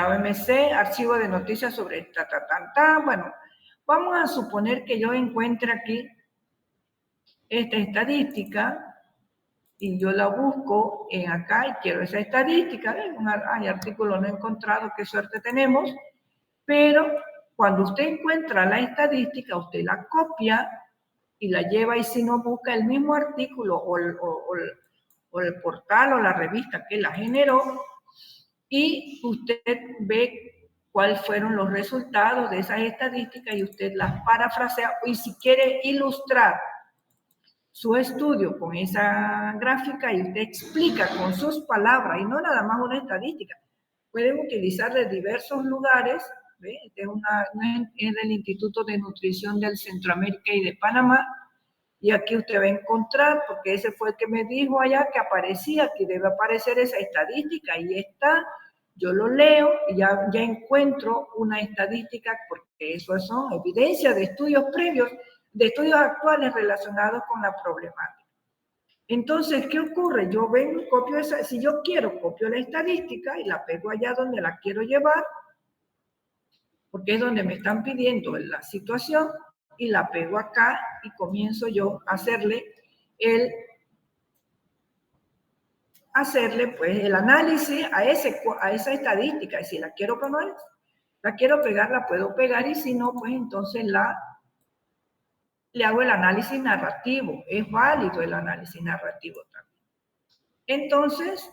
OMC, archivo de noticias sobre bueno, vamos a suponer que yo encuentre aquí esta estadística y yo la busco en acá y quiero esa estadística. Hay artículo no encontrado, qué suerte tenemos, pero cuando usted encuentra la estadística, usted la copia y la lleva, y si no, busca el mismo artículo o el portal o la revista que la generó, y usted ve cuáles fueron los resultados de esas estadísticas y usted las parafrasea, y si quiere ilustrar su estudio con esa gráfica y usted explica con sus palabras, y no nada más una estadística, pueden utilizar de diversos lugares, ¿ve? Es del Instituto de Nutrición del Centroamérica y de Panamá, y aquí usted va a encontrar, porque ese fue el que me dijo allá que aparecía, que debe aparecer esa estadística, y está, yo lo leo y ya encuentro una estadística, porque eso son evidencias de estudios previos, de estudios actuales relacionados con la problemática. Entonces, ¿qué ocurre? Yo vengo, copio esa, si yo quiero, copio la estadística y la pego allá donde la quiero llevar, porque es donde me están pidiendo la situación, y la pego acá y comienzo yo a hacerle pues el análisis a esa estadística. Y si la quiero pegar, la puedo pegar, y si no, pues entonces le hago el análisis narrativo. Es válido el análisis narrativo también. Entonces,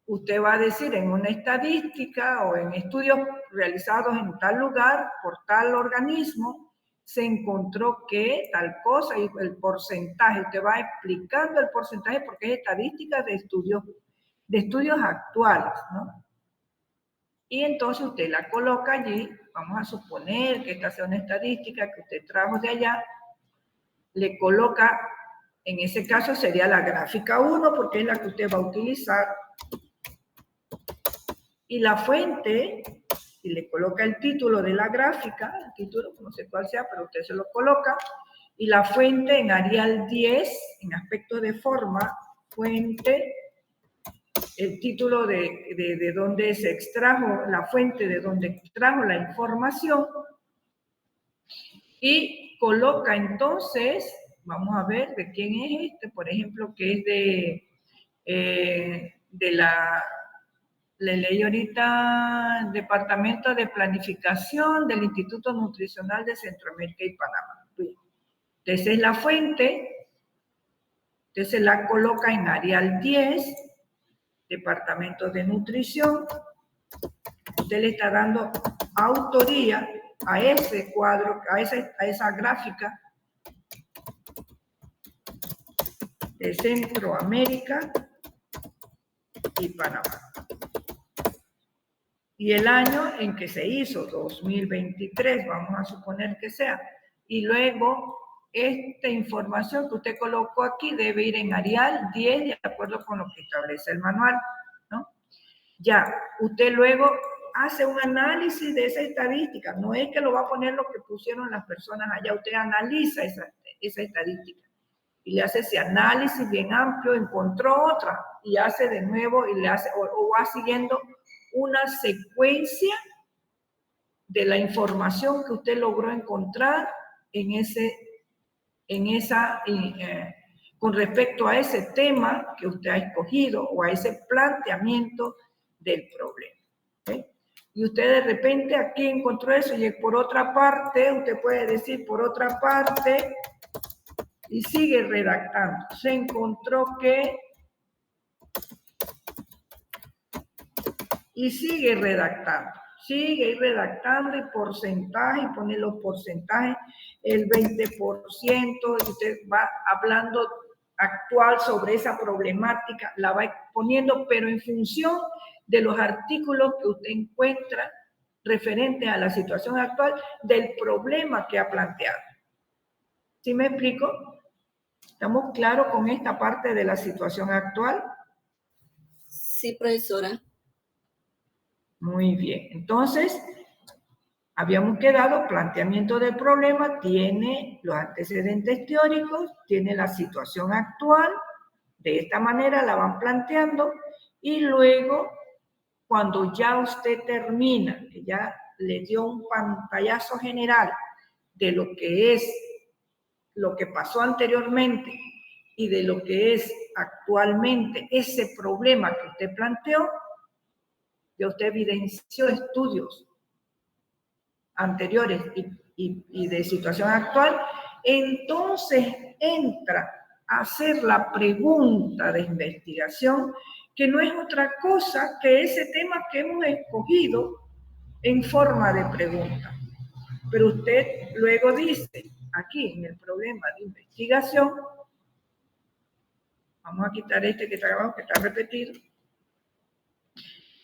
usted va a decir en una estadística o en estudios realizados en tal lugar por tal organismo, se encontró que tal cosa, y el porcentaje, usted va explicando el porcentaje porque es estadística de estudios actuales, ¿no? Y entonces usted la coloca allí, vamos a suponer que esta sea una estadística que usted trajo de allá, le coloca, en ese caso sería la gráfica 1, porque es la que usted va a utilizar, y la fuente, y le coloca el título de la gráfica, el título, no sé cuál sea, pero usted se lo coloca, y la fuente en Arial 10, en aspecto de forma, fuente, el título de donde se extrajo, la fuente de donde extrajo la información, y coloca entonces, vamos a ver de quién es este, por ejemplo, que es le leí ahorita, Departamento de Planificación del Instituto Nutricional de Centroamérica y Panamá. Entonces es la fuente, entonces la coloca en Arial 10, Departamento de Nutrición, usted le está dando autoría, a ese cuadro, a esa gráfica de Centroamérica y Panamá. Y el año en que se hizo, 2023, vamos a suponer que sea. Y luego, esta información que usted colocó aquí debe ir en Arial 10, de acuerdo con lo que establece el manual, ¿no? Ya, usted luego hace un análisis de esa estadística. No es que lo va a poner lo que pusieron las personas allá. Usted analiza esa estadística. Y le hace ese análisis bien amplio, encontró otra, y hace de nuevo, y le hace, o va siguiendo una secuencia de la información que usted logró encontrar con respecto a ese tema que usted ha escogido o a ese planteamiento del problema. ¿Okay? Y usted de repente aquí encontró eso y por otra parte, usted puede decir por otra parte, y sigue redactando. Se encontró que... Y sigue redactando y porcentaje, y pone los porcentajes, el 20%, y usted va hablando actual sobre esa problemática, la va poniendo, pero en función de los artículos que usted encuentra referentes a la situación actual del problema que ha planteado. ¿Sí me explico? ¿Estamos claros con esta parte de la situación actual? Sí, profesora. Muy bien. Entonces, habíamos quedado, planteamiento del problema, tiene los antecedentes teóricos, tiene la situación actual, de esta manera la van planteando, y luego, cuando ya usted termina, que ya le dio un pantallazo general de lo que es, lo que pasó anteriormente, y de lo que es actualmente ese problema que usted planteó, que usted evidenció estudios anteriores y de situación actual, entonces entra a hacer la pregunta de investigación, que no es otra cosa que ese tema que hemos escogido en forma de pregunta. Pero usted luego dice, aquí en el problema de investigación, vamos a quitar este que está abajo, que está repetido.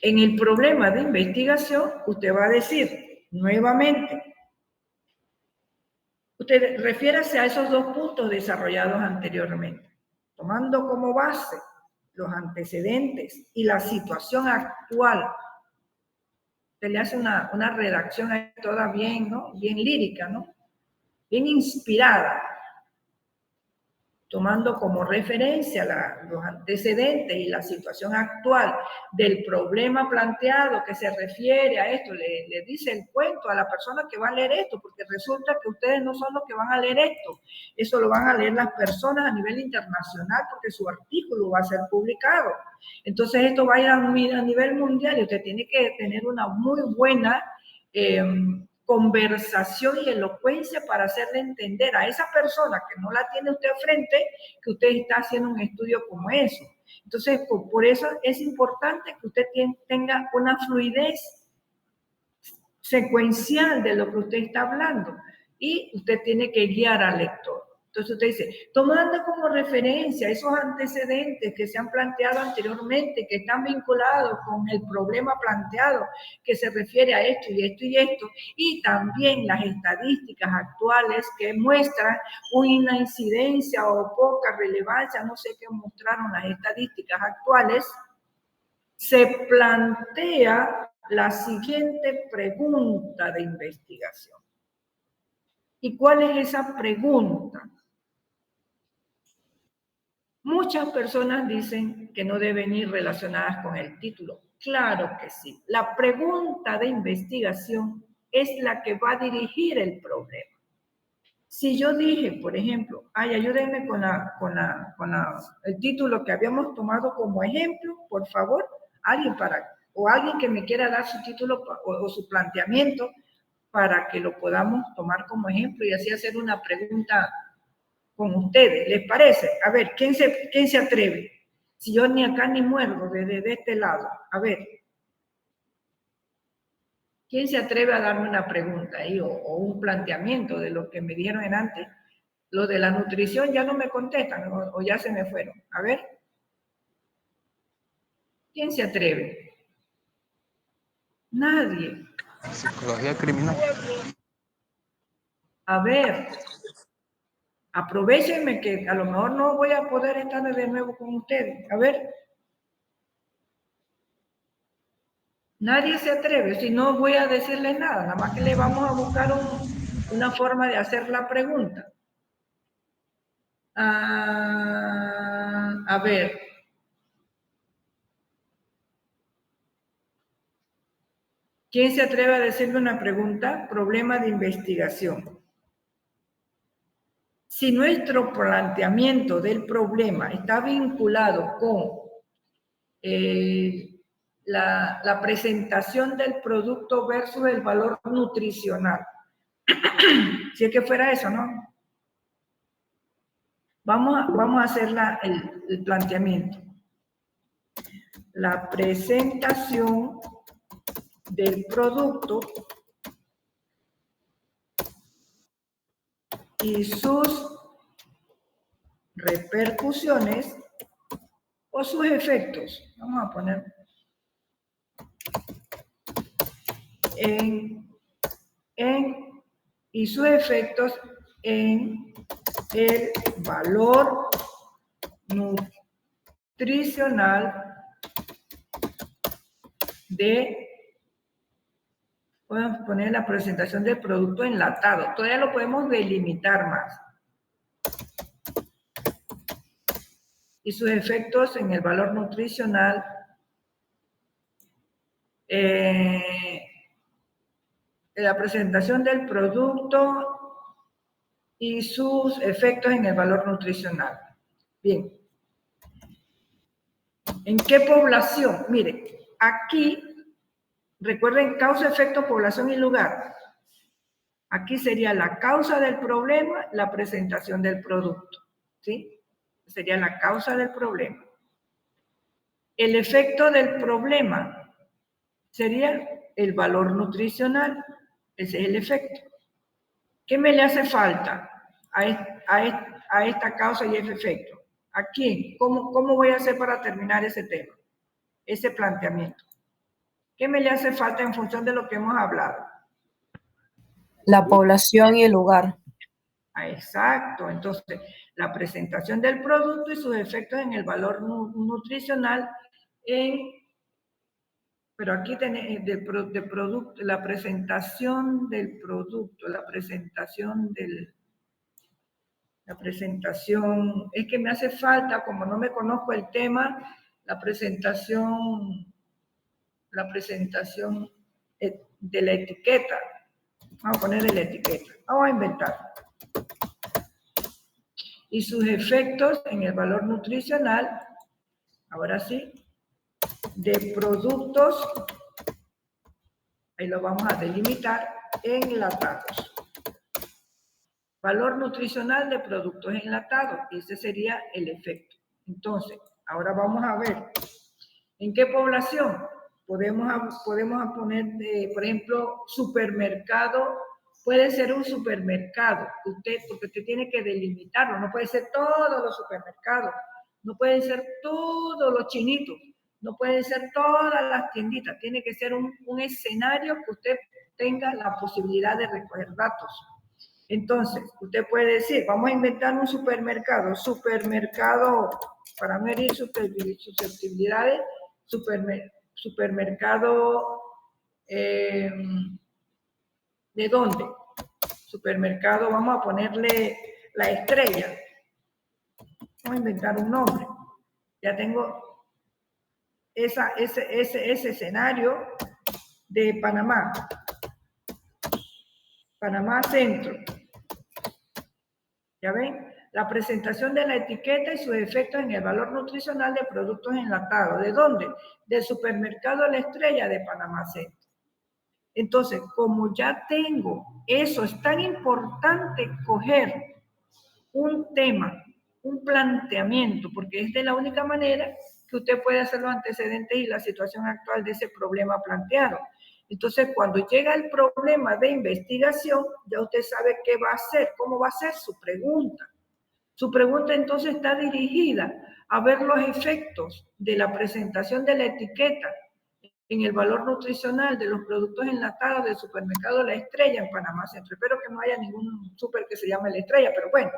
En el problema de investigación, usted va a decir nuevamente, usted refiérase a esos dos puntos desarrollados anteriormente, tomando como base los antecedentes y la situación actual. Usted le hace una redacción ahí toda bien, ¿no? Bien lírica, ¿no? Bien inspirada, tomando como referencia los antecedentes y la situación actual del problema planteado que se refiere a esto, le dice el cuento a la persona que va a leer esto, porque resulta que ustedes no son los que van a leer esto, eso lo van a leer las personas a nivel internacional porque su artículo va a ser publicado. Entonces esto va a ir a nivel mundial y usted tiene que tener una muy buena conversación y elocuencia para hacerle entender a esa persona que no la tiene usted frente, que usted está haciendo un estudio como eso. Entonces, por eso es importante que usted tenga una fluidez secuencial de lo que usted está hablando y usted tiene que guiar al lector. Entonces usted dice, tomando como referencia esos antecedentes que se han planteado anteriormente, que están vinculados con el problema planteado, que se refiere a esto y esto y esto, y también las estadísticas actuales que muestran una incidencia o poca relevancia, no sé qué mostraron las estadísticas actuales, se plantea la siguiente pregunta de investigación. ¿Y cuál es esa pregunta? Muchas personas dicen que no deben ir relacionadas con el título. Claro que sí. La pregunta de investigación es la que va a dirigir el problema. Si yo dije, por ejemplo, ayúdenme con el título que habíamos tomado como ejemplo, por favor, alguien que me quiera dar su título o su planteamiento para que lo podamos tomar como ejemplo y así hacer una pregunta con ustedes, ¿les parece? A ver, ¿quién se atreve? Si yo ni acá ni muerdo desde este lado. A ver. ¿Quién se atreve a darme una pregunta ahí o un planteamiento de lo que me dieron en antes? Los de la nutrición ya no me contestan o ya se me fueron. A ver. ¿Quién se atreve? Nadie. Psicología criminal. A ver, aprovechenme que a lo mejor no voy a poder estar de nuevo con ustedes. A ver. Nadie se atreve, si no voy a decirles nada, nada más que le vamos a buscar una forma de hacer la pregunta. A ver. ¿Quién se atreve a decirme una pregunta? Problema de investigación. Si nuestro planteamiento del problema está vinculado con la presentación del producto versus el valor nutricional. Si es que fuera eso, ¿no? Vamos a hacer el planteamiento. La presentación del producto y sus repercusiones o sus efectos. Vamos a poner y sus efectos en el valor nutricional podemos poner la presentación del producto enlatado. Todavía lo podemos delimitar más. Y sus efectos en el valor nutricional la presentación del producto y sus efectos en el valor nutricional. Bien. ¿En qué población? Mire, aquí, recuerden, causa, efecto, población y lugar. Aquí sería la causa del problema, la presentación del producto. ¿Sí? Sería la causa del problema. El efecto del problema sería el valor nutricional. Ese es el efecto. ¿Qué me le hace falta a esta causa y ese efecto? ¿A quién? ¿Cómo voy a hacer para terminar ese tema? Ese planteamiento. ¿Qué me le hace falta en función de lo que hemos hablado? La población y el lugar. Exacto. Entonces, la presentación del producto y sus efectos en el valor nutricional pero aquí tenemos la presentación del producto, la presentación, es que me hace falta, como no me conozco el tema, la presentación de la etiqueta. Vamos a ponerle la etiqueta. Vamos a inventar. Y sus efectos en el valor nutricional, ahora sí, de productos, ahí lo vamos a delimitar, enlatados. Valor nutricional de productos enlatados, ese sería el efecto. Entonces, ahora vamos a ver, ¿en qué población? Podemos poner, por ejemplo, supermercado. Puede ser un supermercado, porque usted tiene que delimitarlo. No puede ser todos los supermercados, no pueden ser todos los chinitos, no pueden ser todas las tienditas. Tiene que ser un escenario que usted tenga la posibilidad de recoger datos. Entonces, usted puede decir, vamos a inventar un supermercado, para no herir susceptibilidades, supermercado, ¿de dónde? Supermercado, vamos a ponerle La Estrella. Vamos a inventar un nombre. Ya tengo ese escenario de Panamá. Panamá Centro. ¿Ya ven? La presentación de la etiqueta y sus efectos en el valor nutricional de productos enlatados. ¿De dónde? Del supermercado La Estrella de Panamá Centro. Entonces, como ya tengo eso, es tan importante coger un tema, un planteamiento, porque es de la única manera que usted puede hacer los antecedentes y la situación actual de ese problema planteado. Entonces, cuando llega el problema de investigación, ya usted sabe qué va a hacer, cómo va a ser su pregunta. Su pregunta entonces está dirigida a ver los efectos de la presentación de la etiqueta en el valor nutricional de los productos enlatados del supermercado La Estrella en Panamá Centro. Espero que no haya ningún súper que se llame La Estrella, pero bueno,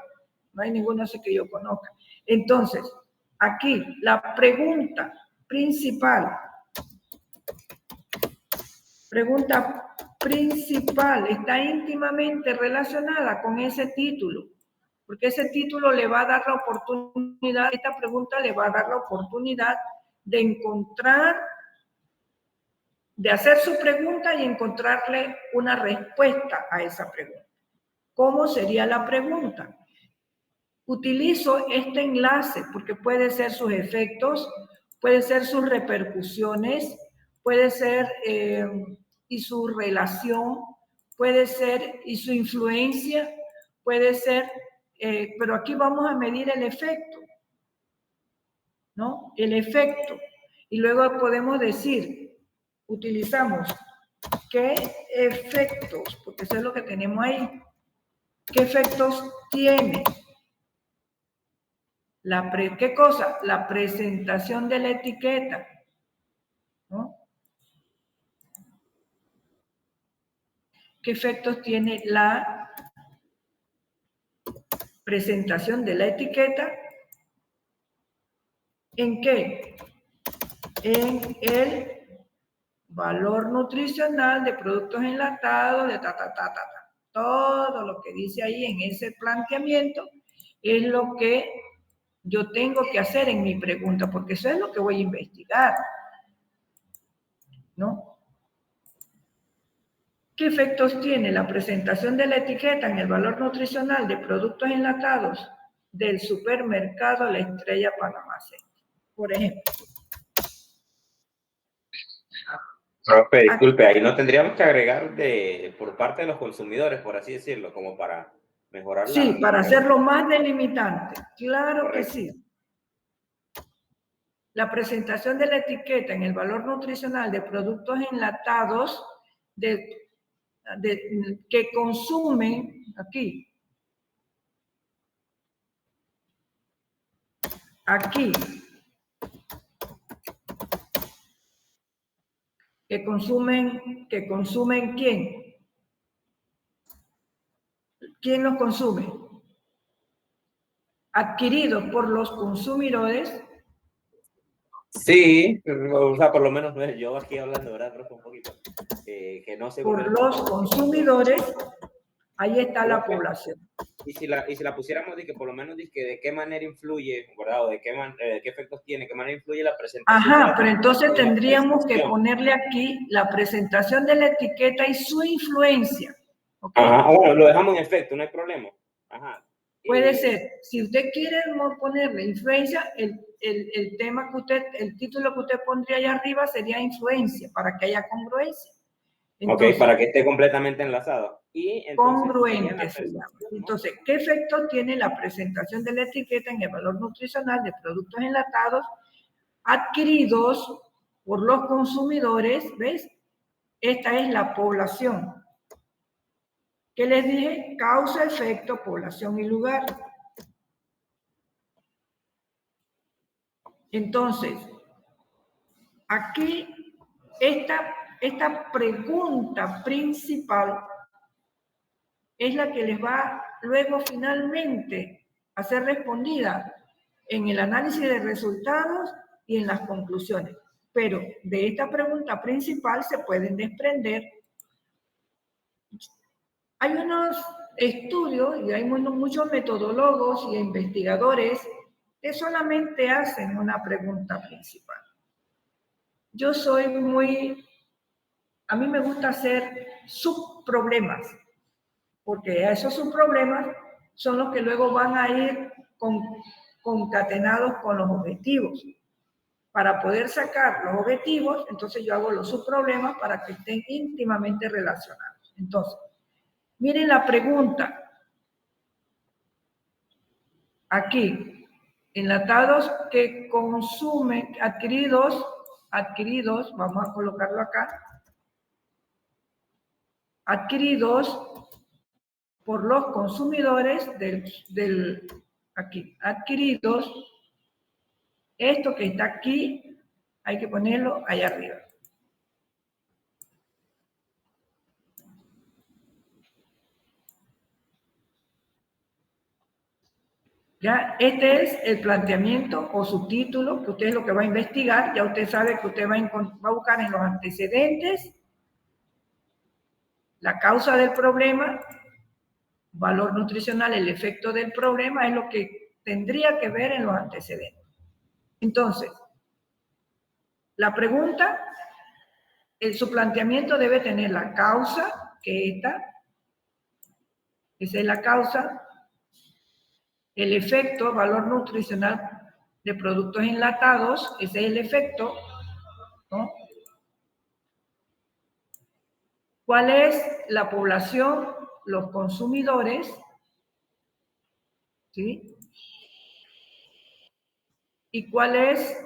no hay ninguno así que yo conozca. Entonces, aquí la pregunta principal está íntimamente relacionada con ese título, porque ese título le va a dar la oportunidad, esta pregunta le va a dar la oportunidad de encontrar, de hacer su pregunta y encontrarle una respuesta a esa pregunta. ¿Cómo sería la pregunta? Utilizo este enlace porque puede ser sus efectos, puede ser sus repercusiones, puede ser y su relación, puede ser y su influencia, puede ser, pero aquí vamos a medir el efecto, ¿no? El efecto. Y luego podemos decir, utilizamos qué efectos, porque eso es lo que tenemos ahí, qué efectos tiene. ¿Qué cosa? La presentación de la etiqueta, ¿no? ¿Qué efectos tiene la presentación de la etiqueta? ¿En qué? En el valor nutricional de productos enlatados, de Todo lo que dice ahí en ese planteamiento es lo que yo tengo que hacer en mi pregunta, porque eso es lo que voy a investigar, ¿no? ¿Qué efectos tiene la presentación de la etiqueta en el valor nutricional de productos enlatados del supermercado La Estrella Panamá Centro? Por ejemplo. Profe, disculpe, ahí no tendríamos que agregar por parte de los consumidores, por así decirlo, como para mejorar la... Sí, para hacerlo más delimitante. Claro Correcto. que sí. La presentación de la etiqueta en el valor nutricional de productos enlatados que consumen, aquí, que consumen ¿quién? ¿Quién los consume? Adquiridos por los consumidores. Sí, o sea, por lo menos yo aquí hablando, ¿verdad, profe? Un poquito, que no sé Por los consumidores, ahí está la población. Y si la pusiéramos de que por lo menos de qué manera influye, ¿verdad? O de qué efectos tiene, qué manera influye la presentación. Ajá, pero entonces tendríamos que ponerle aquí la presentación de la etiqueta y su influencia. ¿Okay? Ajá, bueno, lo dejamos en efecto, no hay problema. Ajá. Puede ser, si usted quiere ponerle influencia, tema que el título que usted pondría allá arriba sería influencia, para que haya congruencia. Entonces, ok, para que esté completamente enlazado. Y entonces, congruente se llama. Entonces, ¿qué efecto tiene la presentación de la etiqueta en el valor nutricional de productos enlatados adquiridos por los consumidores? ¿Ves? Esta es la población. ¿Qué les dije? Causa, efecto, población y lugar. Entonces, aquí esta pregunta principal es la que les va luego finalmente a ser respondida en el análisis de resultados y en las conclusiones. Pero de esta pregunta principal se pueden desprender. Hay unos estudios y hay muchos metodólogos y investigadores que solamente hacen una pregunta principal. Yo soy a mí me gusta hacer subproblemas, porque esos subproblemas son los que luego van a ir concatenados con los objetivos. Para poder sacar los objetivos, entonces yo hago los subproblemas para que estén íntimamente relacionados. Entonces, miren la pregunta. Aquí, enlatados que consumen, adquiridos, vamos a colocarlo acá, adquiridos por los consumidores aquí, adquiridos, esto que está aquí, hay que ponerlo allá arriba. Ya, este es el planteamiento o subtítulo que usted es lo que va a investigar. Ya usted sabe que usted va a buscar en los antecedentes la causa del problema, valor nutricional, el efecto del problema, es lo que tendría que ver en los antecedentes. Entonces, la pregunta, su planteamiento debe tener la esa es la causa, el efecto, valor nutricional de productos enlatados, ese es el efecto, ¿no? ¿Cuál es la población, los consumidores? ¿Sí? ¿Y cuál es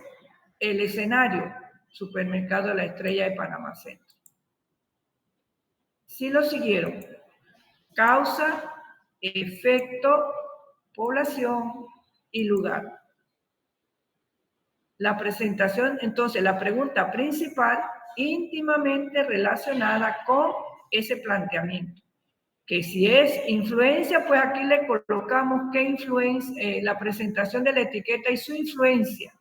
el escenario? Supermercado La Estrella de Panamá Centro. Sí lo siguieron. Causa, efecto, población y lugar. La presentación, entonces, la pregunta principal, íntimamente relacionada con ese planteamiento. Que si es influencia, pues aquí le colocamos qué influencia, la presentación de la etiqueta y su influencia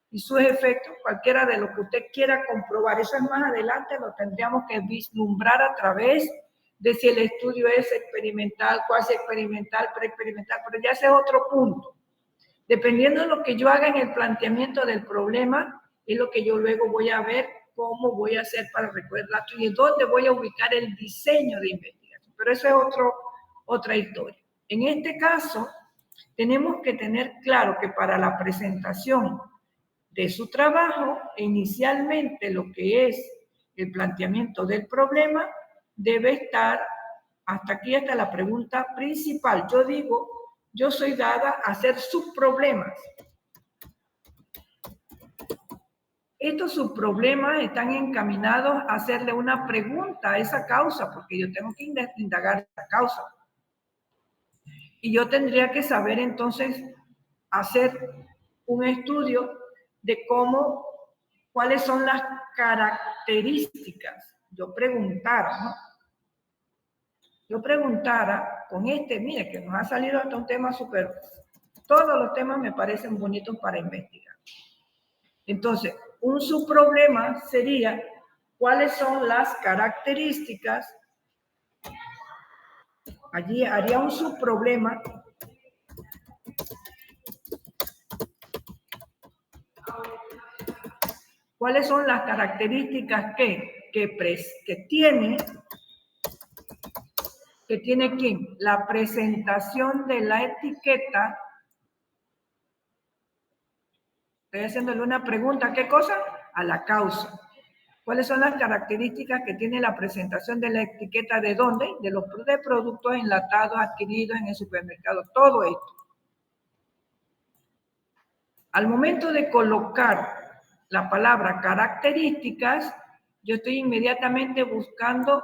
y sus efectos, cualquiera de lo que usted quiera comprobar. Eso es más adelante, lo tendríamos que vislumbrar a través de si el estudio es experimental, cuasi experimental, preexperimental, pero ya ese es otro punto. Dependiendo de lo que yo haga en el planteamiento del problema, es lo que yo luego voy a ver cómo voy a hacer para recoger datos y dónde voy a ubicar el diseño de investigación. Pero eso es otra historia. En este caso, tenemos que tener claro que para la presentación de su trabajo, inicialmente lo que es el planteamiento del problema debe estar hasta aquí, hasta la pregunta principal. Yo digo, yo soy dada a hacer subproblemas. Estos subproblemas están encaminados a hacerle una pregunta a esa causa, porque yo tengo que indagar esa causa. Y yo tendría que saber entonces hacer un estudio de cuáles son las características. Yo preguntara, ¿no? Yo preguntara con mire, que nos ha salido hasta un tema súper... Todos los temas me parecen bonitos para investigar. Entonces, un subproblema sería cuáles son las características. Allí haría un subproblema. ¿Cuáles son las características que tiene quién? La presentación de la etiqueta. Estoy haciéndole una pregunta. ¿Qué cosa? A la causa. ¿Cuáles son las características que tiene la presentación de la etiqueta? ¿De dónde? De los productos enlatados adquiridos en el supermercado. Todo esto. Al momento de colocar la palabra características, yo estoy inmediatamente buscando,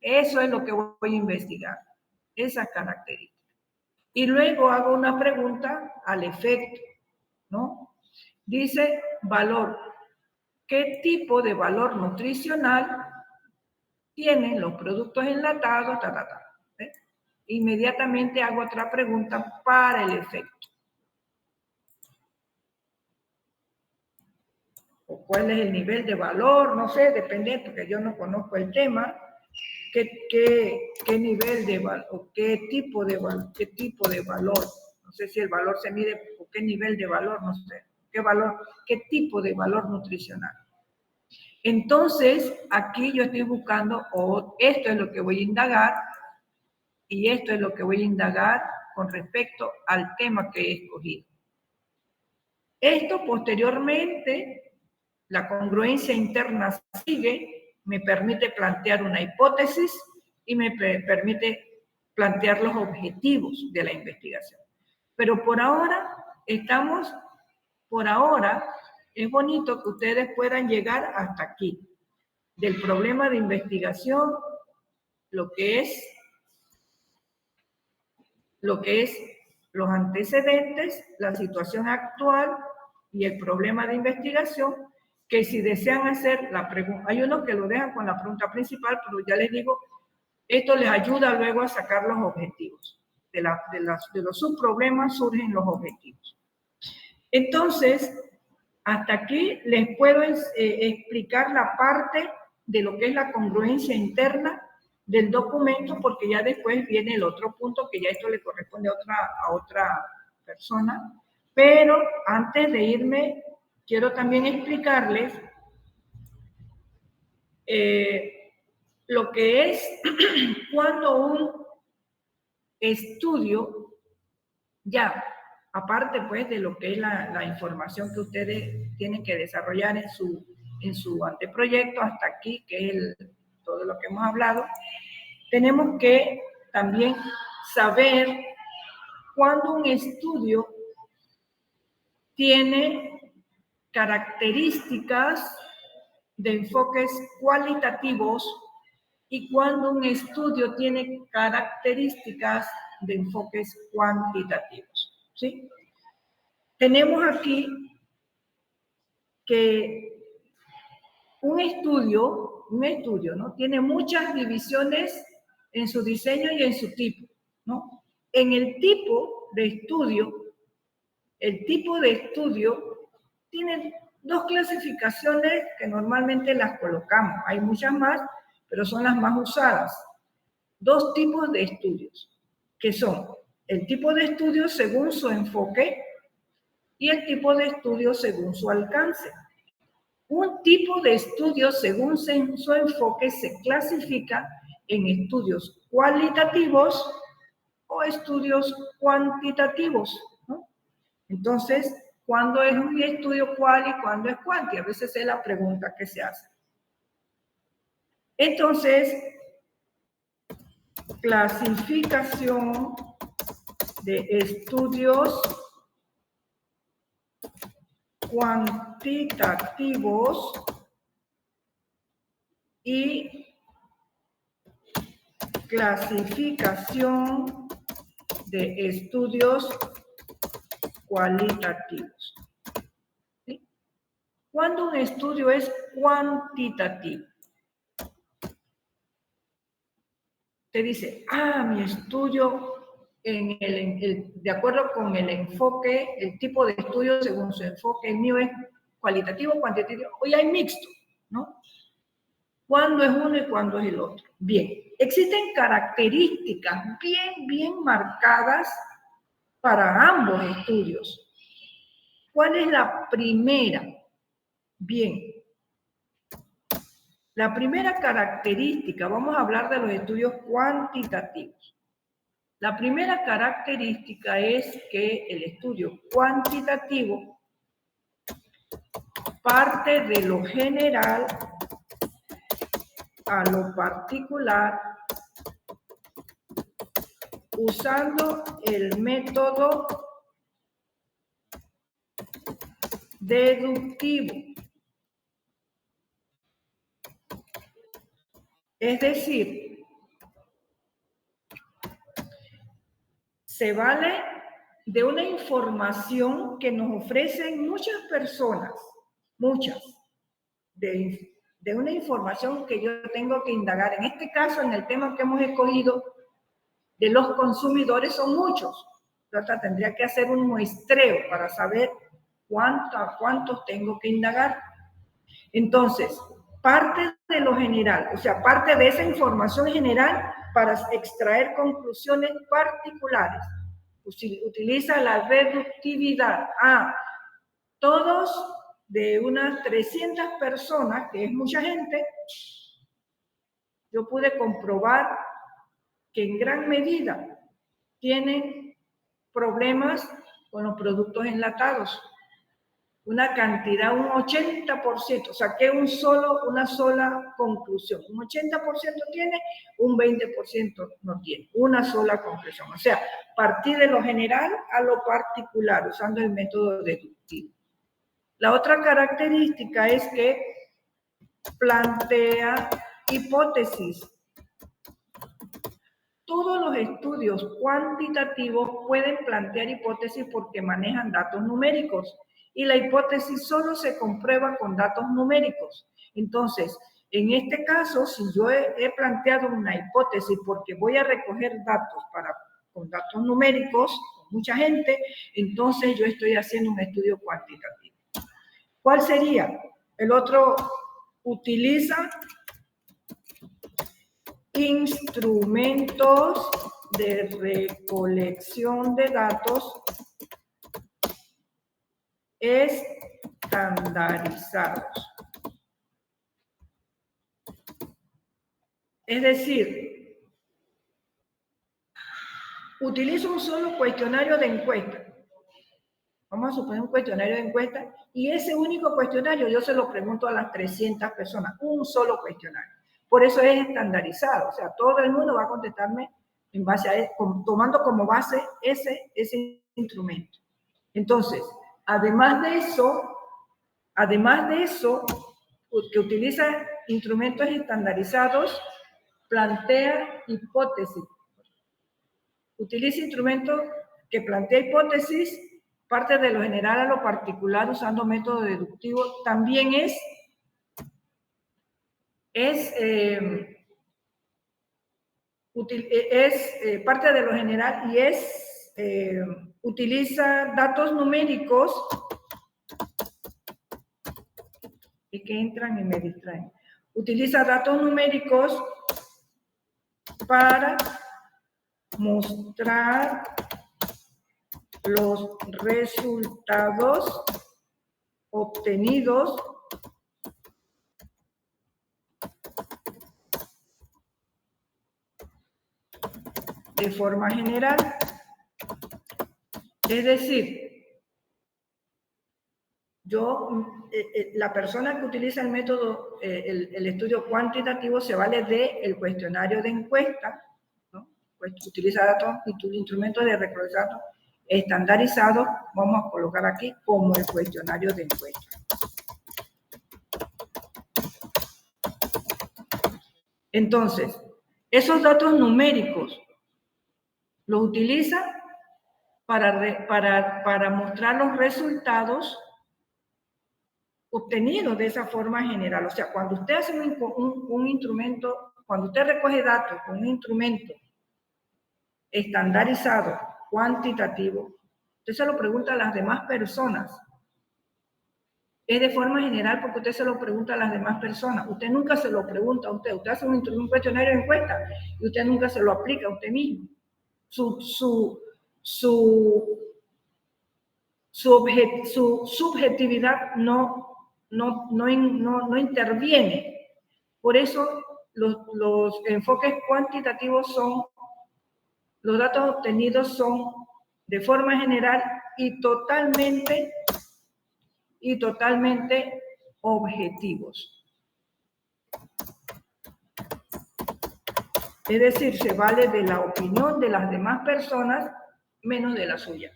eso es lo que voy a investigar, esas características. Y luego hago una pregunta al efecto, ¿no? Dice valor. ¿Qué tipo de valor nutricional tienen los productos enlatados? ¿Eh? Inmediatamente hago otra pregunta para el efecto. O cuál es el nivel de valor, no sé, depende, porque yo no conozco el tema. ¿Qué nivel de valor? ¿O qué tipo de valor? No sé si el valor se mide por qué nivel de valor, no sé. ¿Qué tipo de valor nutricional? Entonces, aquí yo estoy buscando, esto es lo que voy a indagar, y esto es lo que voy a indagar con respecto al tema que he escogido. Esto posteriormente, la congruencia interna sigue, me permite plantear una hipótesis y me permite plantear los objetivos de la investigación. Pero por ahora, es bonito que ustedes puedan llegar hasta aquí, del problema de investigación lo que es los antecedentes, la situación actual y el problema de investigación, que si desean hacer la pregunta, hay unos que lo dejan con la pregunta principal, pero ya les digo, esto les ayuda luego a sacar los objetivos. De los subproblemas surgen los objetivos. Entonces, hasta aquí les puedo explicar la parte de lo que es la congruencia interna del documento, porque ya después viene el otro punto, que ya esto le corresponde a otra persona. Pero antes de irme, quiero también explicarles lo que es cuando un estudio, ya aparte pues de lo que es la información que ustedes tienen que desarrollar en su anteproyecto hasta aquí, que es todo lo que hemos hablado, tenemos que también saber cuando un estudio tiene características de enfoques cualitativos y cuando un estudio tiene características de enfoques cuantitativos, ¿sí? Tenemos aquí que un estudio, ¿no? Tiene muchas divisiones en su diseño y en su tipo, ¿no? En el tipo de estudio tiene dos clasificaciones que normalmente las colocamos. Hay muchas más, pero son las más usadas. Dos tipos de estudios, que son el tipo de estudio según su enfoque y el tipo de estudio según su alcance. Un tipo de estudio según su enfoque se clasifica en estudios cualitativos o estudios cuantitativos, ¿no? Entonces, ¿cuándo es un estudio cual y cuándo es cuanti? A veces es la pregunta que se hace. Entonces, clasificación de estudios cuantitativos y clasificación de estudios cualitativos. ¿Sí? Cuando un estudio es cuantitativo, te dice, mi estudio de acuerdo con el enfoque, el tipo de estudio según su enfoque, el mío es cualitativo, cuantitativo, hoy hay mixto, ¿no? ¿Cuándo es uno y cuándo es el otro? Bien, existen características bien marcadas para ambos estudios. ¿Cuál es la primera? Bien, la primera característica, vamos a hablar de los estudios cuantitativos. La primera característica es que el estudio cuantitativo parte de lo general a lo particular usando el método deductivo. Es decir, se vale de una información que nos ofrecen muchas personas, de una información que yo tengo que indagar. En este caso, en el tema que hemos escogido, de los consumidores son muchos. Entonces, tendría que hacer un muestreo para saber a cuántos tengo que indagar. Entonces, parte de lo general, o sea, parte de esa información general para extraer conclusiones particulares. Utiliza la deductividad. Todos de unas 300 personas, que es mucha gente, yo pude comprobar que en gran medida tienen problemas con los productos enlatados. Una cantidad, un 80%, saqué una sola conclusión. Un 80% tiene, un 20% no tiene. Una sola conclusión. O sea, partí de lo general a lo particular, usando el método deductivo. La otra característica es que plantea hipótesis. Todos los estudios cuantitativos pueden plantear hipótesis porque manejan datos numéricos y la hipótesis solo se comprueba con datos numéricos. Entonces, en este caso, si yo he planteado una hipótesis porque voy a recoger datos con datos numéricos, con mucha gente, entonces yo estoy haciendo un estudio cuantitativo. ¿Cuál sería? El otro utiliza instrumentos de recolección de datos estandarizados. Es decir, utilizo un solo cuestionario de encuesta. Vamos a suponer un cuestionario de encuesta y ese único cuestionario yo se lo pregunto a las 300 personas, un solo cuestionario. Por eso es estandarizado, o sea, todo el mundo va a contestarme en base a tomando como base ese instrumento. Entonces, además de eso, que utiliza instrumentos estandarizados, plantea hipótesis. Utiliza instrumentos que plantea hipótesis, parte de lo general a lo particular usando método deductivo, también es parte de lo general y utiliza datos numéricos y que entran y me distraen. Utiliza datos numéricos para mostrar los resultados obtenidos de forma general. Es decir, la persona que utiliza el método, el estudio cuantitativo se vale del cuestionario de encuesta, ¿no? Pues utiliza datos y instrumentos de recolección estandarizados, vamos a colocar aquí como el cuestionario de encuesta. Entonces, esos datos numéricos los utiliza para mostrar los resultados obtenidos de esa forma general. O sea, cuando usted hace un instrumento, cuando usted recoge datos con un instrumento estandarizado, cuantitativo, usted se lo pregunta a las demás personas. Es de forma general porque usted se lo pregunta a las demás personas. Usted nunca se lo pregunta a usted. Usted hace un cuestionario de encuesta y usted nunca se lo aplica a usted mismo. Su subjetividad no interviene. Por eso los enfoques cuantitativos los datos obtenidos son de forma general y totalmente objetivos. Es decir, se vale de la opinión de las demás personas menos de la suya.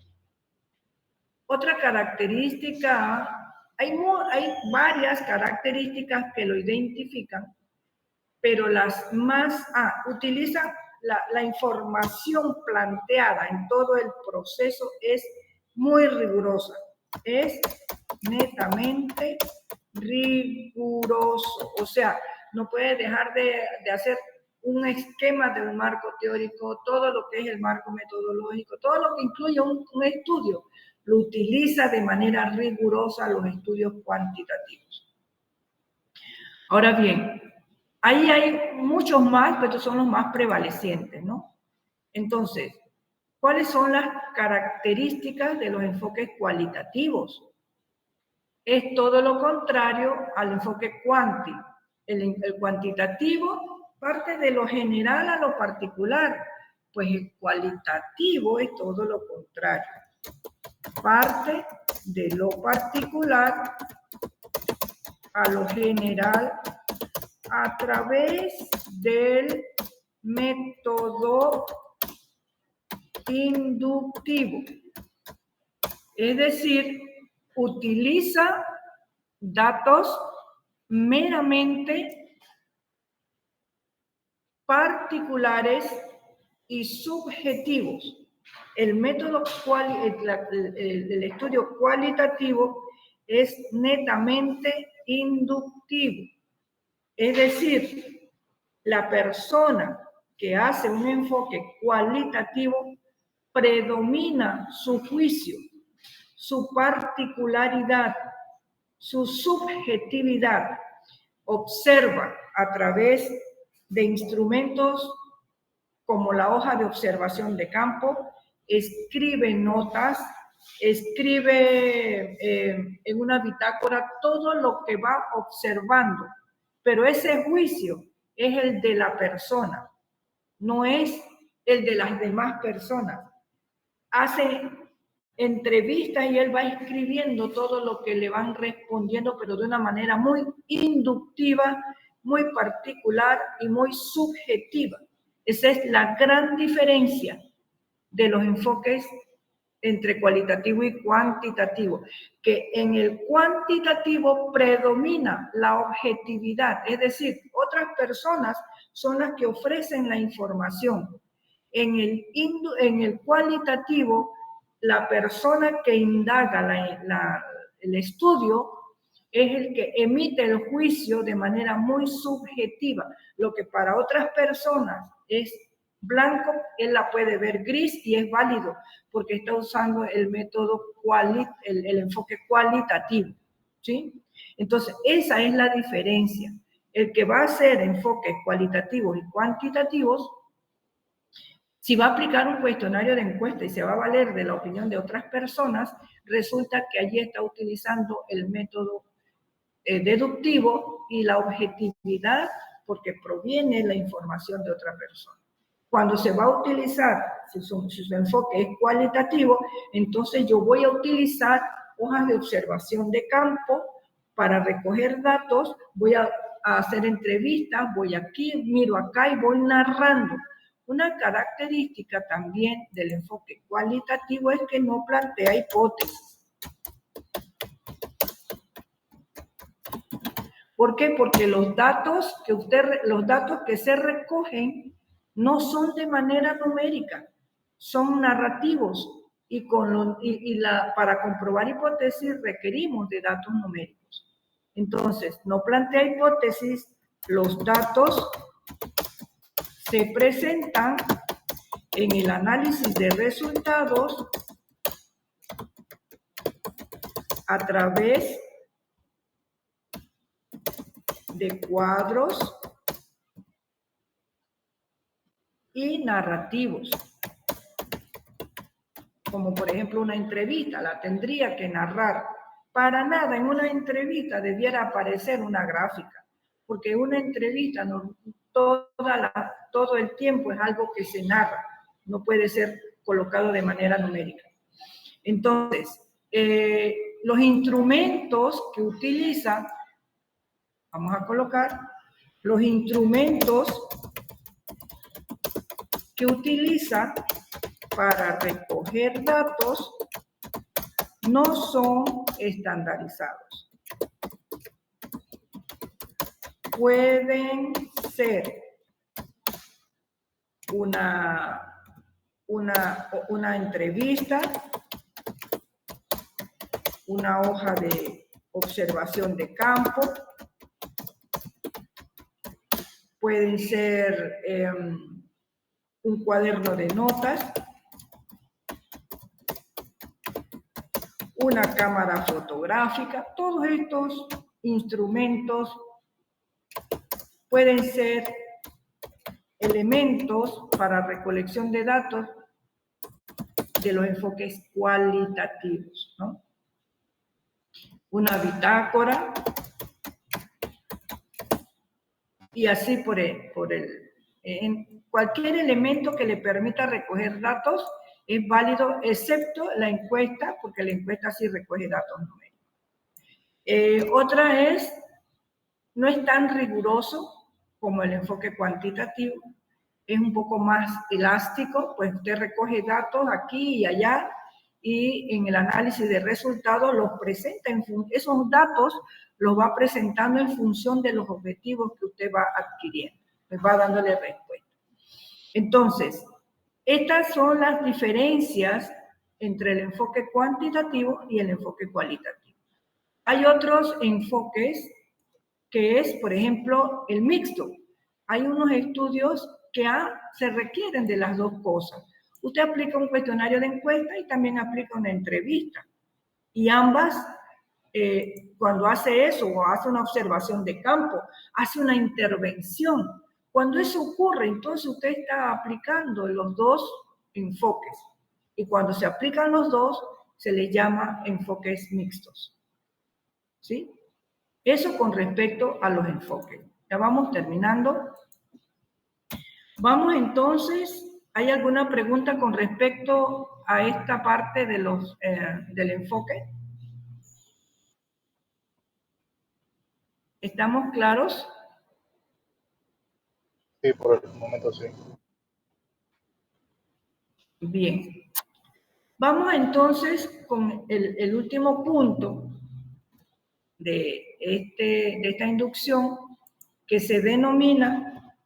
Otra característica, hay varias características que lo identifican, pero las más, utiliza la información planteada en todo el proceso es muy rigurosa, es netamente riguroso, o sea, no puede dejar de hacer un esquema del marco teórico, todo lo que es el marco metodológico, todo lo que incluye un estudio, lo utiliza de manera rigurosa los estudios cuantitativos. Ahora bien, ahí hay muchos más, pero estos son los más prevalecientes, ¿no? Entonces, ¿cuáles son las características de los enfoques cualitativos? Es todo lo contrario al enfoque cuanti. El cuantitativo parte de lo general a lo particular, pues el cualitativo es todo lo contrario. Parte de lo particular a lo general a través del método inductivo. Es decir, utiliza datos meramente particulares y subjetivos. El método el estudio cualitativo es netamente inductivo. Es decir, la persona que hace un enfoque cualitativo predomina su juicio, su particularidad, su subjetividad. Observa a través de instrumentos como la hoja de observación de campo, escribe notas, escribe en una bitácora todo lo que va observando, pero ese juicio es el de la persona, no es el de las demás personas. Hace entrevistas y él va escribiendo todo lo que le van respondiendo, pero de una manera muy inductiva, muy particular y muy subjetiva. Esa es la gran diferencia de los enfoques entre cualitativo y cuantitativo, que en el cuantitativo predomina la objetividad, es decir, otras personas son las que ofrecen la información. En el cualitativo, la persona que indaga el estudio es el que emite el juicio de manera muy subjetiva. Lo que para otras personas es blanco, él la puede ver gris y es válido porque está usando el método el enfoque cualitativo, ¿sí? Entonces, esa es la diferencia. El que va a hacer enfoques cualitativos y cuantitativos, si va a aplicar un cuestionario de encuesta y se va a valer de la opinión de otras personas, resulta que allí está utilizando el método deductivo y la objetividad porque proviene la información de otra persona. Cuando se va a utilizar, si su enfoque es cualitativo, entonces yo voy a utilizar hojas de observación de campo para recoger datos, voy a hacer entrevistas, voy aquí, miro acá y voy narrando. Una característica también del enfoque cualitativo es que no plantea hipótesis. ¿Por qué? Porque los datos que se recogen no son de manera numérica, son narrativos y para comprobar hipótesis requerimos de datos numéricos. Entonces, no plantea hipótesis, los datos se presentan en el análisis de resultados a través de cuadros y narrativos, como por ejemplo una entrevista, la tendría que narrar. Para nada en una entrevista debiera aparecer una gráfica, porque una entrevista todo el tiempo es algo que se narra, no puede ser colocado de manera numérica. Entonces, los instrumentos que utiliza, vamos a colocar los instrumentos que utiliza para recoger datos no son estandarizados. Pueden ser una entrevista, una hoja de observación de campo, pueden ser un cuaderno de notas, una cámara fotográfica. Todos estos instrumentos pueden ser elementos para recolección de datos de los enfoques cualitativos, ¿no? Una bitácora y así en cualquier elemento que le permita recoger datos es válido, excepto la encuesta, porque la encuesta sí recoge datos numéricos. Otra no es tan riguroso como el enfoque cuantitativo, es un poco más elástico, pues usted recoge datos aquí y allá y en el análisis de resultados los presenta, esos datos los va presentando en función de los objetivos que usted va adquiriendo, pues va dándole respuesta. Entonces, Estas son las diferencias entre el enfoque cuantitativo y el enfoque cualitativo. Hay otros enfoques que es, por ejemplo, el mixto. Hay unos estudios que se requieren de las dos cosas. Usted aplica un cuestionario de encuesta y también aplica una entrevista. Y ambas, cuando hace eso o hace una observación de campo, hace una intervención. Cuando eso ocurre, entonces usted está aplicando los dos enfoques. Y cuando se aplican los dos, se les llama enfoques mixtos. ¿Sí? Eso con respecto a los enfoques. Ya vamos terminando. Vamos entonces, ¿hay alguna pregunta con respecto a esta parte de del enfoque? ¿Estamos claros? Sí, por el momento sí. Bien. Vamos entonces con el último punto de esta inducción, que se denomina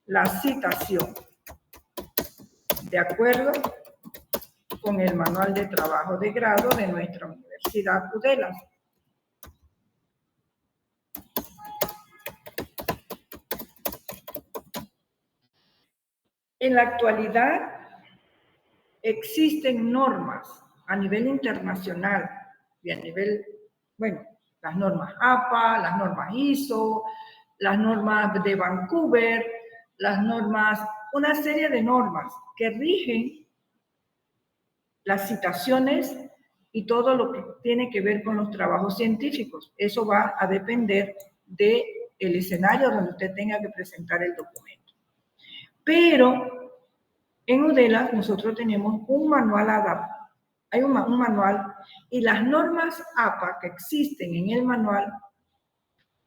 la citación, de acuerdo con el manual de trabajo de grado de nuestra Universidad Udela. En la actualidad existen normas a nivel internacional y a nivel, bueno, las normas APA, las normas ISO, las normas de Vancouver, las normas, una serie de normas que rigen las citaciones y todo lo que tiene que ver con los trabajos científicos. Eso va a depender del escenario donde usted tenga que presentar el documento. Pero en Udela nosotros tenemos un manual adaptado. Hay un manual y las normas APA que existen en el manual,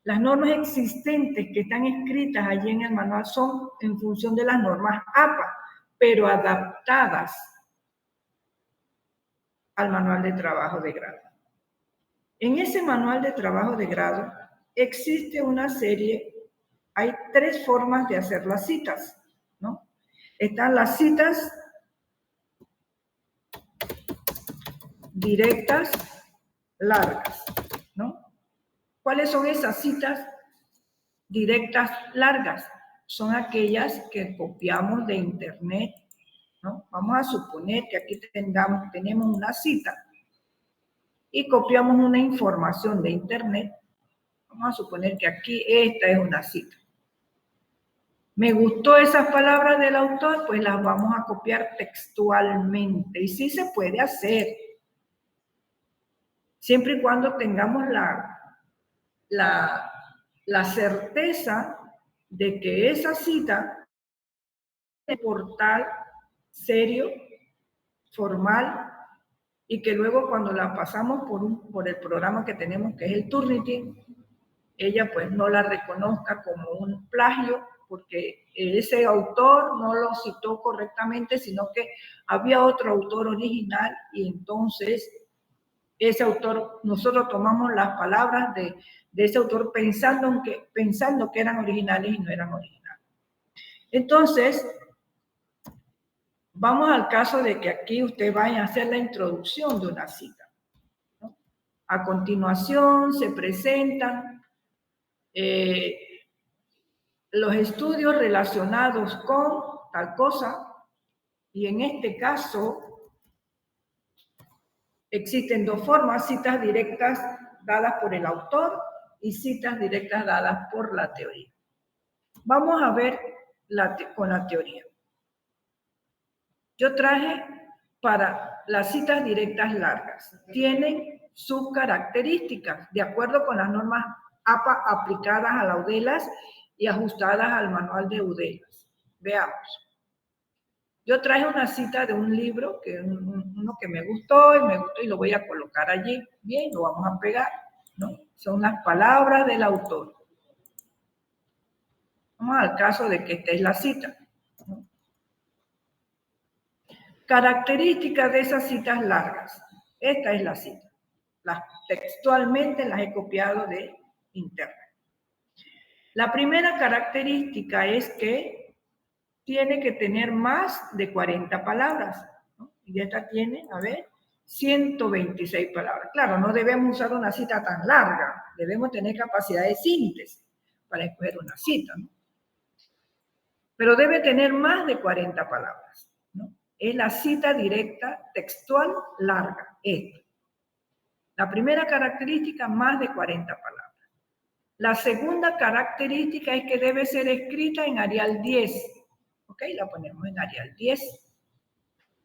las normas existentes que están escritas allí en el manual son en función de las normas APA, pero adaptadas al manual de trabajo de grado. En ese manual de trabajo de grado existe una serie, hay 3 formas de hacer las citas, ¿no? Están las citas directas largas, ¿no? ¿Cuáles son esas citas directas largas? Son aquellas que copiamos de internet, ¿no? Vamos a suponer que aquí tenemos una cita y copiamos una información de internet. Vamos a suponer que aquí esta es una cita. Me gustó esas palabras del autor, pues las vamos a copiar textualmente. Y sí se puede hacer, siempre y cuando tengamos la certeza de que esa cita es un portal serio, formal, y que luego cuando la pasamos por el programa que tenemos, que es el Turnitin, ella pues no la reconozca como un plagio, porque ese autor no lo citó correctamente, sino que había otro autor original, y entonces ese autor, nosotros tomamos las palabras de ese autor pensando que eran originales y no eran originales. Entonces, vamos al caso de que aquí usted vaya a hacer la introducción de una cita, ¿no? A continuación se presentan los estudios relacionados con tal cosa, y en este caso existen 2 formas: citas directas dadas por el autor y citas directas dadas por la teoría. Vamos a ver con la teoría. Yo traje para las citas directas largas. Tienen sus características de acuerdo con las normas APA aplicadas a la UDELAS y ajustadas al manual de UDELAS. Veamos. Yo traje una cita de un libro, uno que me gustó y lo voy a colocar allí. Bien, lo vamos a pegar, ¿no? Son las palabras del autor. Vamos al caso de que esta es la cita, ¿no? Características de esas citas largas. Esta es la cita. Textualmente las he copiado de internet. La primera característica es que tiene que tener más de 40 palabras, ¿no? Y esta tiene, a ver, 126 palabras. Claro, no debemos usar una cita tan larga, debemos tener capacidad de síntesis para escoger una cita, ¿no? Pero debe tener más de 40 palabras, ¿no? Es la cita directa textual larga, esta. La primera característica, más de 40 palabras. La segunda característica es que debe ser escrita en Arial 10. ¿Ok? La ponemos en Arial 10.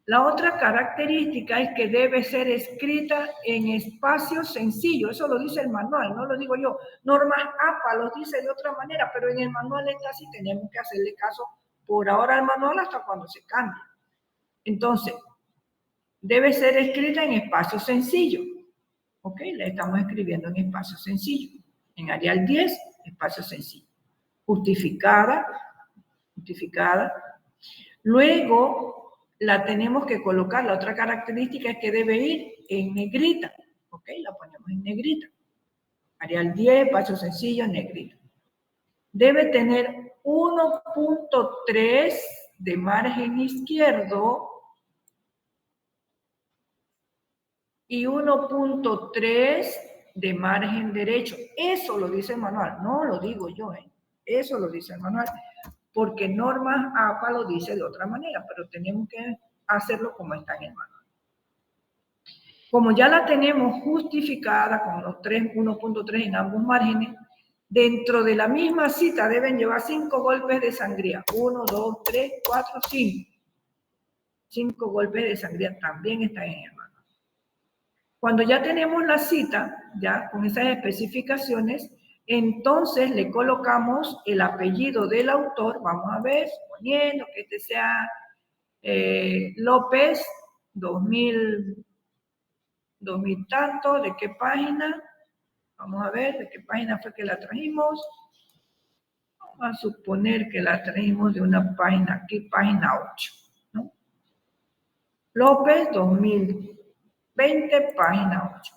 La otra característica es que debe ser escrita en espacio sencillo. Eso lo dice el manual, no lo digo yo. Normas APA los dice de otra manera, pero en el manual está así, tenemos que hacerle caso por ahora al manual hasta cuando se cambie. Entonces, debe ser escrita en espacio sencillo. ¿Ok? La estamos escribiendo en espacio sencillo. En Arial 10, espacio sencillo. Justificada. Luego, la tenemos que colocar. La otra característica es que debe ir en negrita. ¿Ok? La ponemos en negrita. Arial 10, espacio sencillo, negrita. Debe tener 1.3 de margen izquierdo y 1.3 de margen derecho. Eso lo dice el manual, no lo digo yo, eso lo dice el manual, porque normas APA lo dice de otra manera, pero tenemos que hacerlo como está en el manual. Como ya la tenemos justificada con los 1.3 en ambos márgenes, dentro de la misma cita deben llevar 5 golpes de sangría. 1, 2, 3, 4, 5. 5 golpes de sangría también están en el manual. Cuando ya tenemos la cita, ya con esas especificaciones, entonces le colocamos el apellido del autor. Vamos a ver, suponiendo que este sea López, 2000 tanto, ¿de qué página? Vamos a ver, ¿de qué página fue que la trajimos? Vamos a suponer que la trajimos de una página aquí, página 8, ¿no? López, 2020, página 8.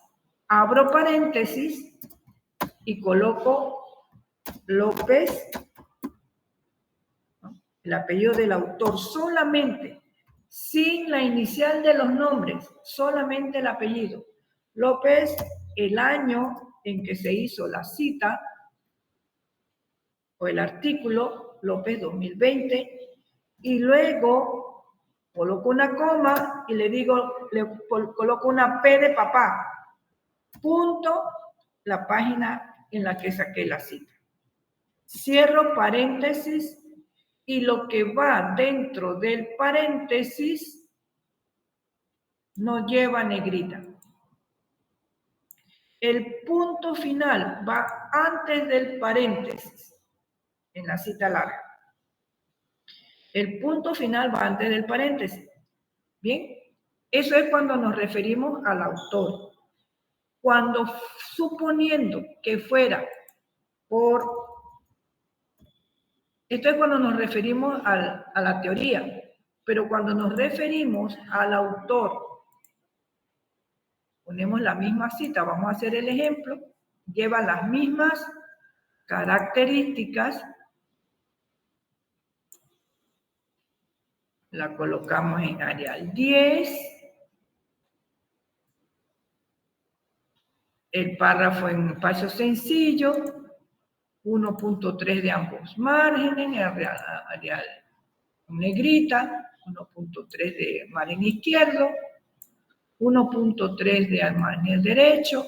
Abro paréntesis y coloco López, ¿no? El apellido del autor solamente, sin la inicial de los nombres, solamente el apellido. López, el año en que se hizo la cita o el artículo, López 2020, y luego coloco una coma y le digo, le coloco una P de papá, punto, la página en la que saqué la cita. Cierro paréntesis y lo que va dentro del paréntesis no lleva negrita. El punto final va antes del paréntesis en la cita larga. El punto final va antes del paréntesis. Bien, eso es cuando nos referimos al autor. Cuando, suponiendo que fuera por... Esto es cuando nos referimos a la teoría, pero cuando nos referimos al autor, ponemos la misma cita, vamos a hacer el ejemplo, lleva las mismas características, la colocamos en Arial 10, el párrafo en espacio sencillo, 1.3 de ambos márgenes, Arial negrita, 1.3 de margen izquierdo, 1.3 de margen derecho,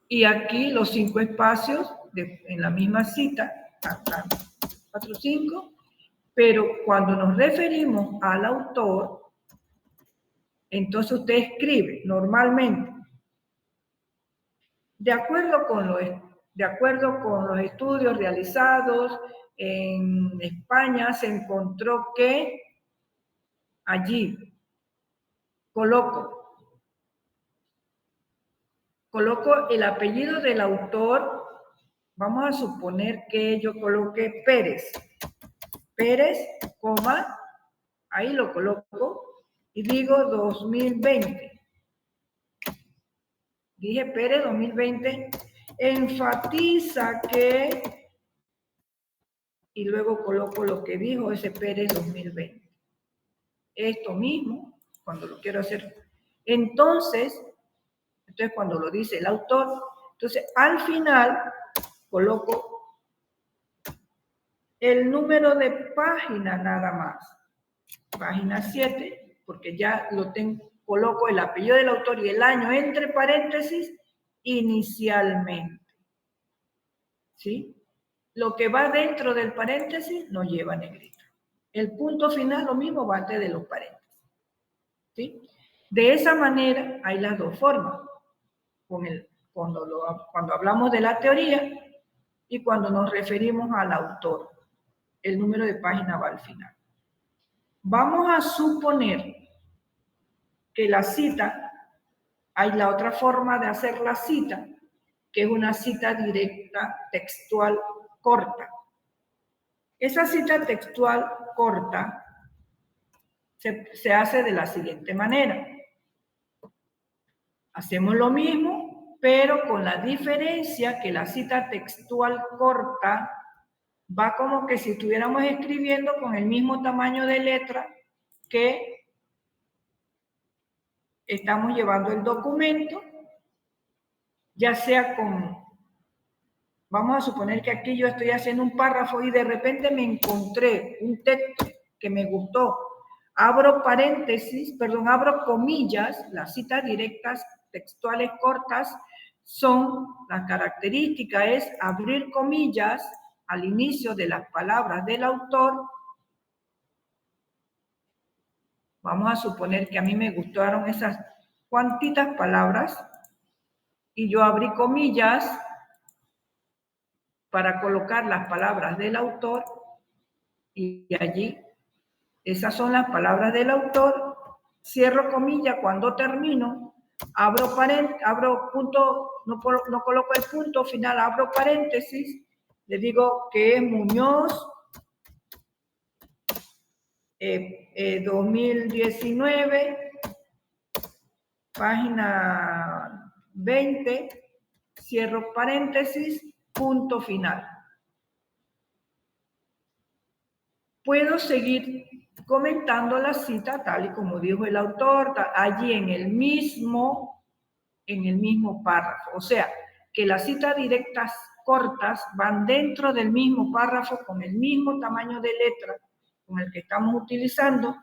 y aquí los 5 espacios en la misma cita, 4, 5, pero cuando nos referimos al autor, entonces usted escribe normalmente, de acuerdo con los estudios realizados en España, se encontró que allí coloco el apellido del autor. Vamos a suponer que yo coloque Pérez, coma, ahí lo coloco y digo 2020. Dije Pérez 2020, enfatiza que y luego coloco lo que dijo ese Pérez 2020. Esto mismo, cuando lo quiero hacer. Entonces cuando lo dice el autor, entonces al final coloco el número de página nada más. Página 7, porque ya lo tengo, coloco el apellido del autor y el año entre paréntesis inicialmente. ¿Sí? Lo que va dentro del paréntesis no lleva negrita. El punto final, lo mismo, va antes de los paréntesis. ¿Sí? De esa manera hay las dos formas. Cuando hablamos de la teoría y cuando nos referimos al autor. El número de página va al final. Vamos a suponer que la cita, hay la otra forma de hacer la cita, que es una cita directa textual corta. Esa cita textual corta se hace de la siguiente manera. Hacemos lo mismo, pero con la diferencia que la cita textual corta va como que si estuviéramos escribiendo con el mismo tamaño de letra que estamos llevando el documento, ya sea con, vamos a suponer que aquí yo estoy haciendo un párrafo y de repente me encontré un texto que me gustó, abro paréntesis, perdón, abro comillas, las citas directas textuales cortas son, la característica es abrir comillas al inicio de las palabras del autor. Vamos a suponer que a mí me gustaron esas cuantitas palabras y yo abrí comillas para colocar las palabras del autor y allí, esas son las palabras del autor, cierro comilla cuando termino, abro punto, no coloco el punto final, abro paréntesis, le digo que es Muñoz 2019, página 20, cierro paréntesis, punto final. Puedo seguir comentando la cita tal y como dijo el autor, allí en el mismo párrafo. O sea, que las citas directas cortas van dentro del mismo párrafo con el mismo tamaño de letra con el que estamos utilizando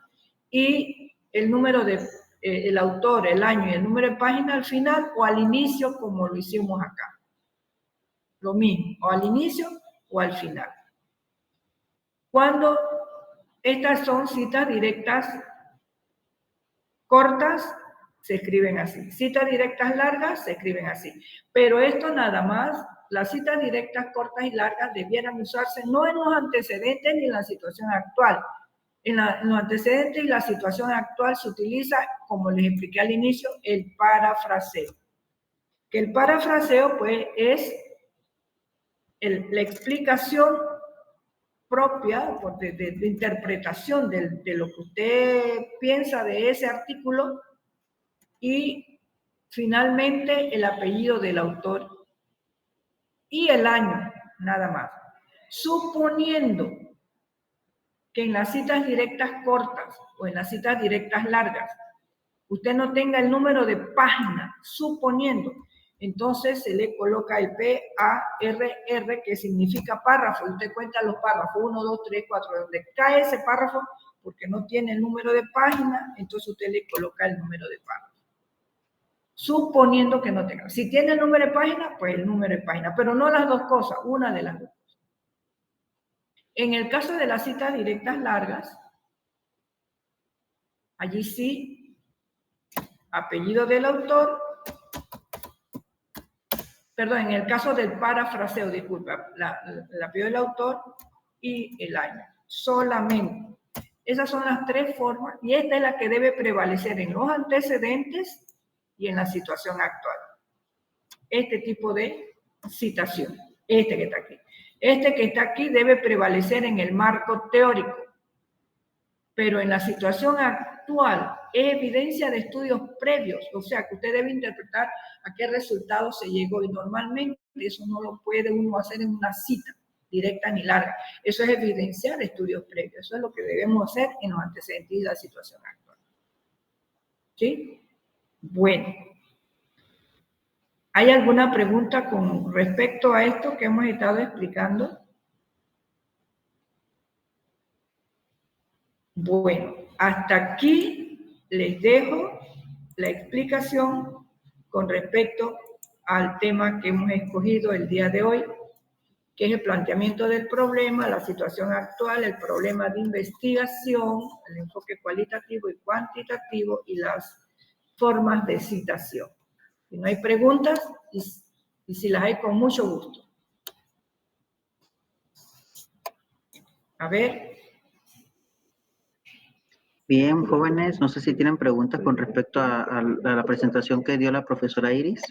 y el número de el autor, el año y el número de página al final o al inicio como lo hicimos acá. Lo mismo, o al inicio o al final. Cuando estas son citas directas cortas, se escriben así. Citas directas largas, se escriben así. Pero esto nada más, las citas directas cortas y largas debieran usarse no en los antecedentes ni en la situación actual. En los antecedentes y la situación actual se utiliza, como les expliqué al inicio, el parafraseo. Que el parafraseo, pues, es la explicación propia de interpretación de lo que usted piensa de ese artículo y finalmente el apellido del autor y el año, nada más. Suponiendo que en las citas directas cortas o en las citas directas largas usted no tenga el número de página, suponiendo, entonces se le coloca el P-A-R-R, que significa párrafo, y usted cuenta los párrafos, 1, 2, 3, 4, donde cae ese párrafo, porque no tiene el número de página, entonces usted le coloca el número de párrafo. Suponiendo que no tenga. Si tiene el número de página, pues el número de página, pero no las dos cosas, una de las dos cosas. En el caso de las citas directas largas, allí sí, apellido del autor, perdón, en el caso del parafraseo, disculpa, el apellido del autor y el año, solamente. Esas son las tres formas y esta es la que debe prevalecer en los antecedentes y en la situación actual. Este tipo de citación, este que está aquí. Este que está aquí debe prevalecer en el marco teórico, pero en la situación actual es evidencia de estudios previos, o sea que usted debe interpretar a qué resultado se llegó y normalmente eso no lo puede uno hacer en una cita, directa ni larga. Eso es evidenciar estudios previos. Eso es lo que debemos hacer en los antecedentes y la situación actual. ¿Sí? Bueno. ¿Hay alguna pregunta con respecto a esto que hemos estado explicando? Bueno, hasta aquí les dejo la explicación con respecto al tema que hemos escogido el día de hoy, que es el planteamiento del problema, la situación actual, el problema de investigación, el enfoque cualitativo y cuantitativo y las formas de citación. Si no hay preguntas, y si las hay, con mucho gusto. A ver. Bien, jóvenes, no sé si tienen preguntas con respecto a la presentación que dio la profesora Iris.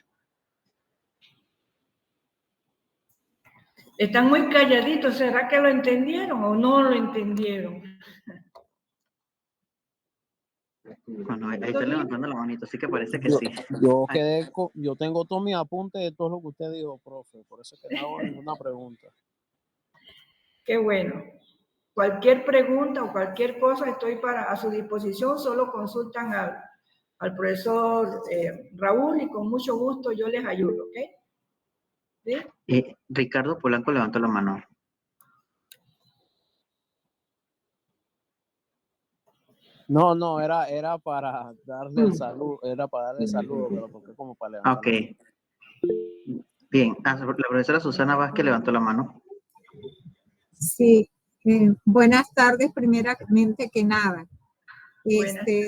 Están muy calladitos, ¿será que lo entendieron o no lo entendieron? Bueno, ahí está levantando la manito, así que parece que sí. Yo tengo todos mis apuntes de todo lo que usted dijo, profe, por eso es que no hago ninguna pregunta. Qué bueno. Cualquier pregunta o cualquier cosa estoy a su disposición, solo consultan al profesor Raúl y con mucho gusto yo les ayudo, ¿ok? ¿Sí? Ricardo Polanco levantó la mano. No, era para darle el saludo, pero porque como para levantar. Ok. Bien, la profesora Susana Vázquez levantó la mano. Sí, buenas tardes, primeramente que nada.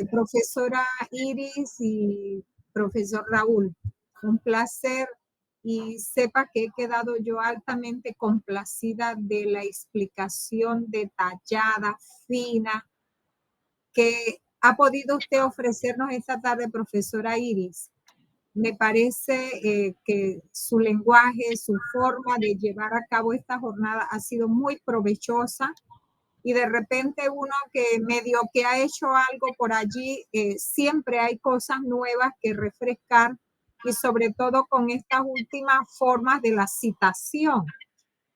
Profesora Iris y profesor Raúl, un placer, y sepa que he quedado yo altamente complacida de la explicación detallada, fina, que ha podido usted ofrecernos esta tarde, profesora Iris. Me parece que su lenguaje, su forma de llevar a cabo esta jornada ha sido muy provechosa, y de repente uno que medio que ha hecho algo por allí, siempre hay cosas nuevas que refrescar, y sobre todo con estas últimas formas de la citación,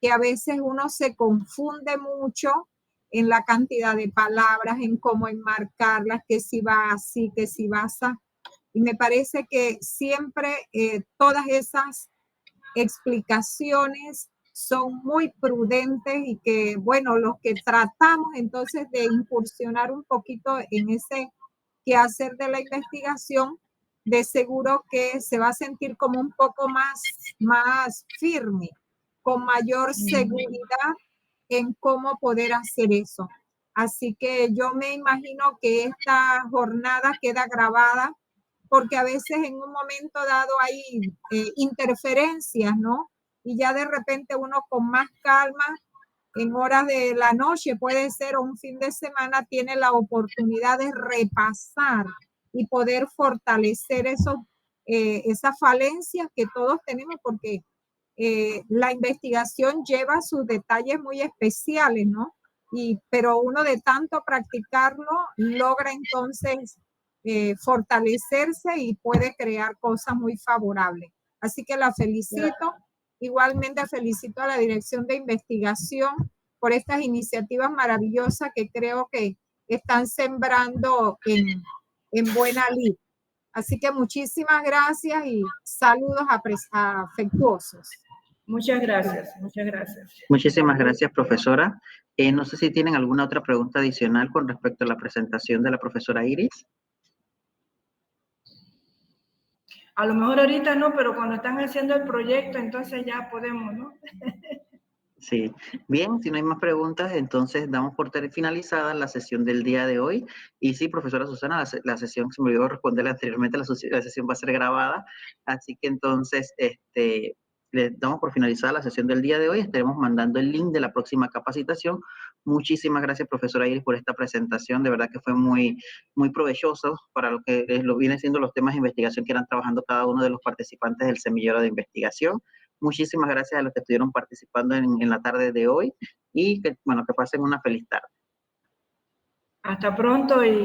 que a veces uno se confunde mucho en la cantidad de palabras, en cómo enmarcarlas, que si va así, que si va así. Y me parece que siempre todas esas explicaciones son muy prudentes, y que, bueno, los que tratamos entonces de incursionar un poquito en ese quehacer de la investigación, de seguro que se va a sentir como un poco más firme, con mayor seguridad en cómo poder hacer eso. Así que yo me imagino que esta jornada queda grabada, porque a veces en un momento dado hay interferencias, ¿no? Y ya de repente uno con más calma, en horas de la noche puede ser, o un fin de semana, tiene la oportunidad de repasar y poder fortalecer esas falencias que todos tenemos, porque la investigación lleva sus detalles muy especiales, ¿no? Pero uno, de tanto practicarlo, logra entonces fortalecerse y puede crear cosas muy favorables. Así que la felicito. Igualmente felicito a la Dirección de Investigación por estas iniciativas maravillosas que creo que están sembrando en buena lid. Así que muchísimas gracias y saludos afectuosos. Muchas gracias, muchas gracias. Muchísimas gracias, profesora. No sé si tienen alguna otra pregunta adicional con respecto a la presentación de la profesora Iris. A lo mejor ahorita no, pero cuando están haciendo el proyecto, entonces ya podemos, ¿no? Sí. Bien, si no hay más preguntas, entonces damos por finalizada la sesión del día de hoy. Y sí, profesora Susana, la sesión, se me olvidó responderle anteriormente, la sesión va a ser grabada. Así que entonces, le damos por finalizada la sesión del día de hoy. Estaremos mandando el link de la próxima capacitación. Muchísimas gracias, profesora Iris, por esta presentación. De verdad que fue muy, muy provechoso para lo que lo vienen siendo los temas de investigación que eran trabajando cada uno de los participantes del semillero de investigación. Muchísimas gracias a los que estuvieron participando en la tarde de hoy, y que pasen una feliz tarde. Hasta pronto y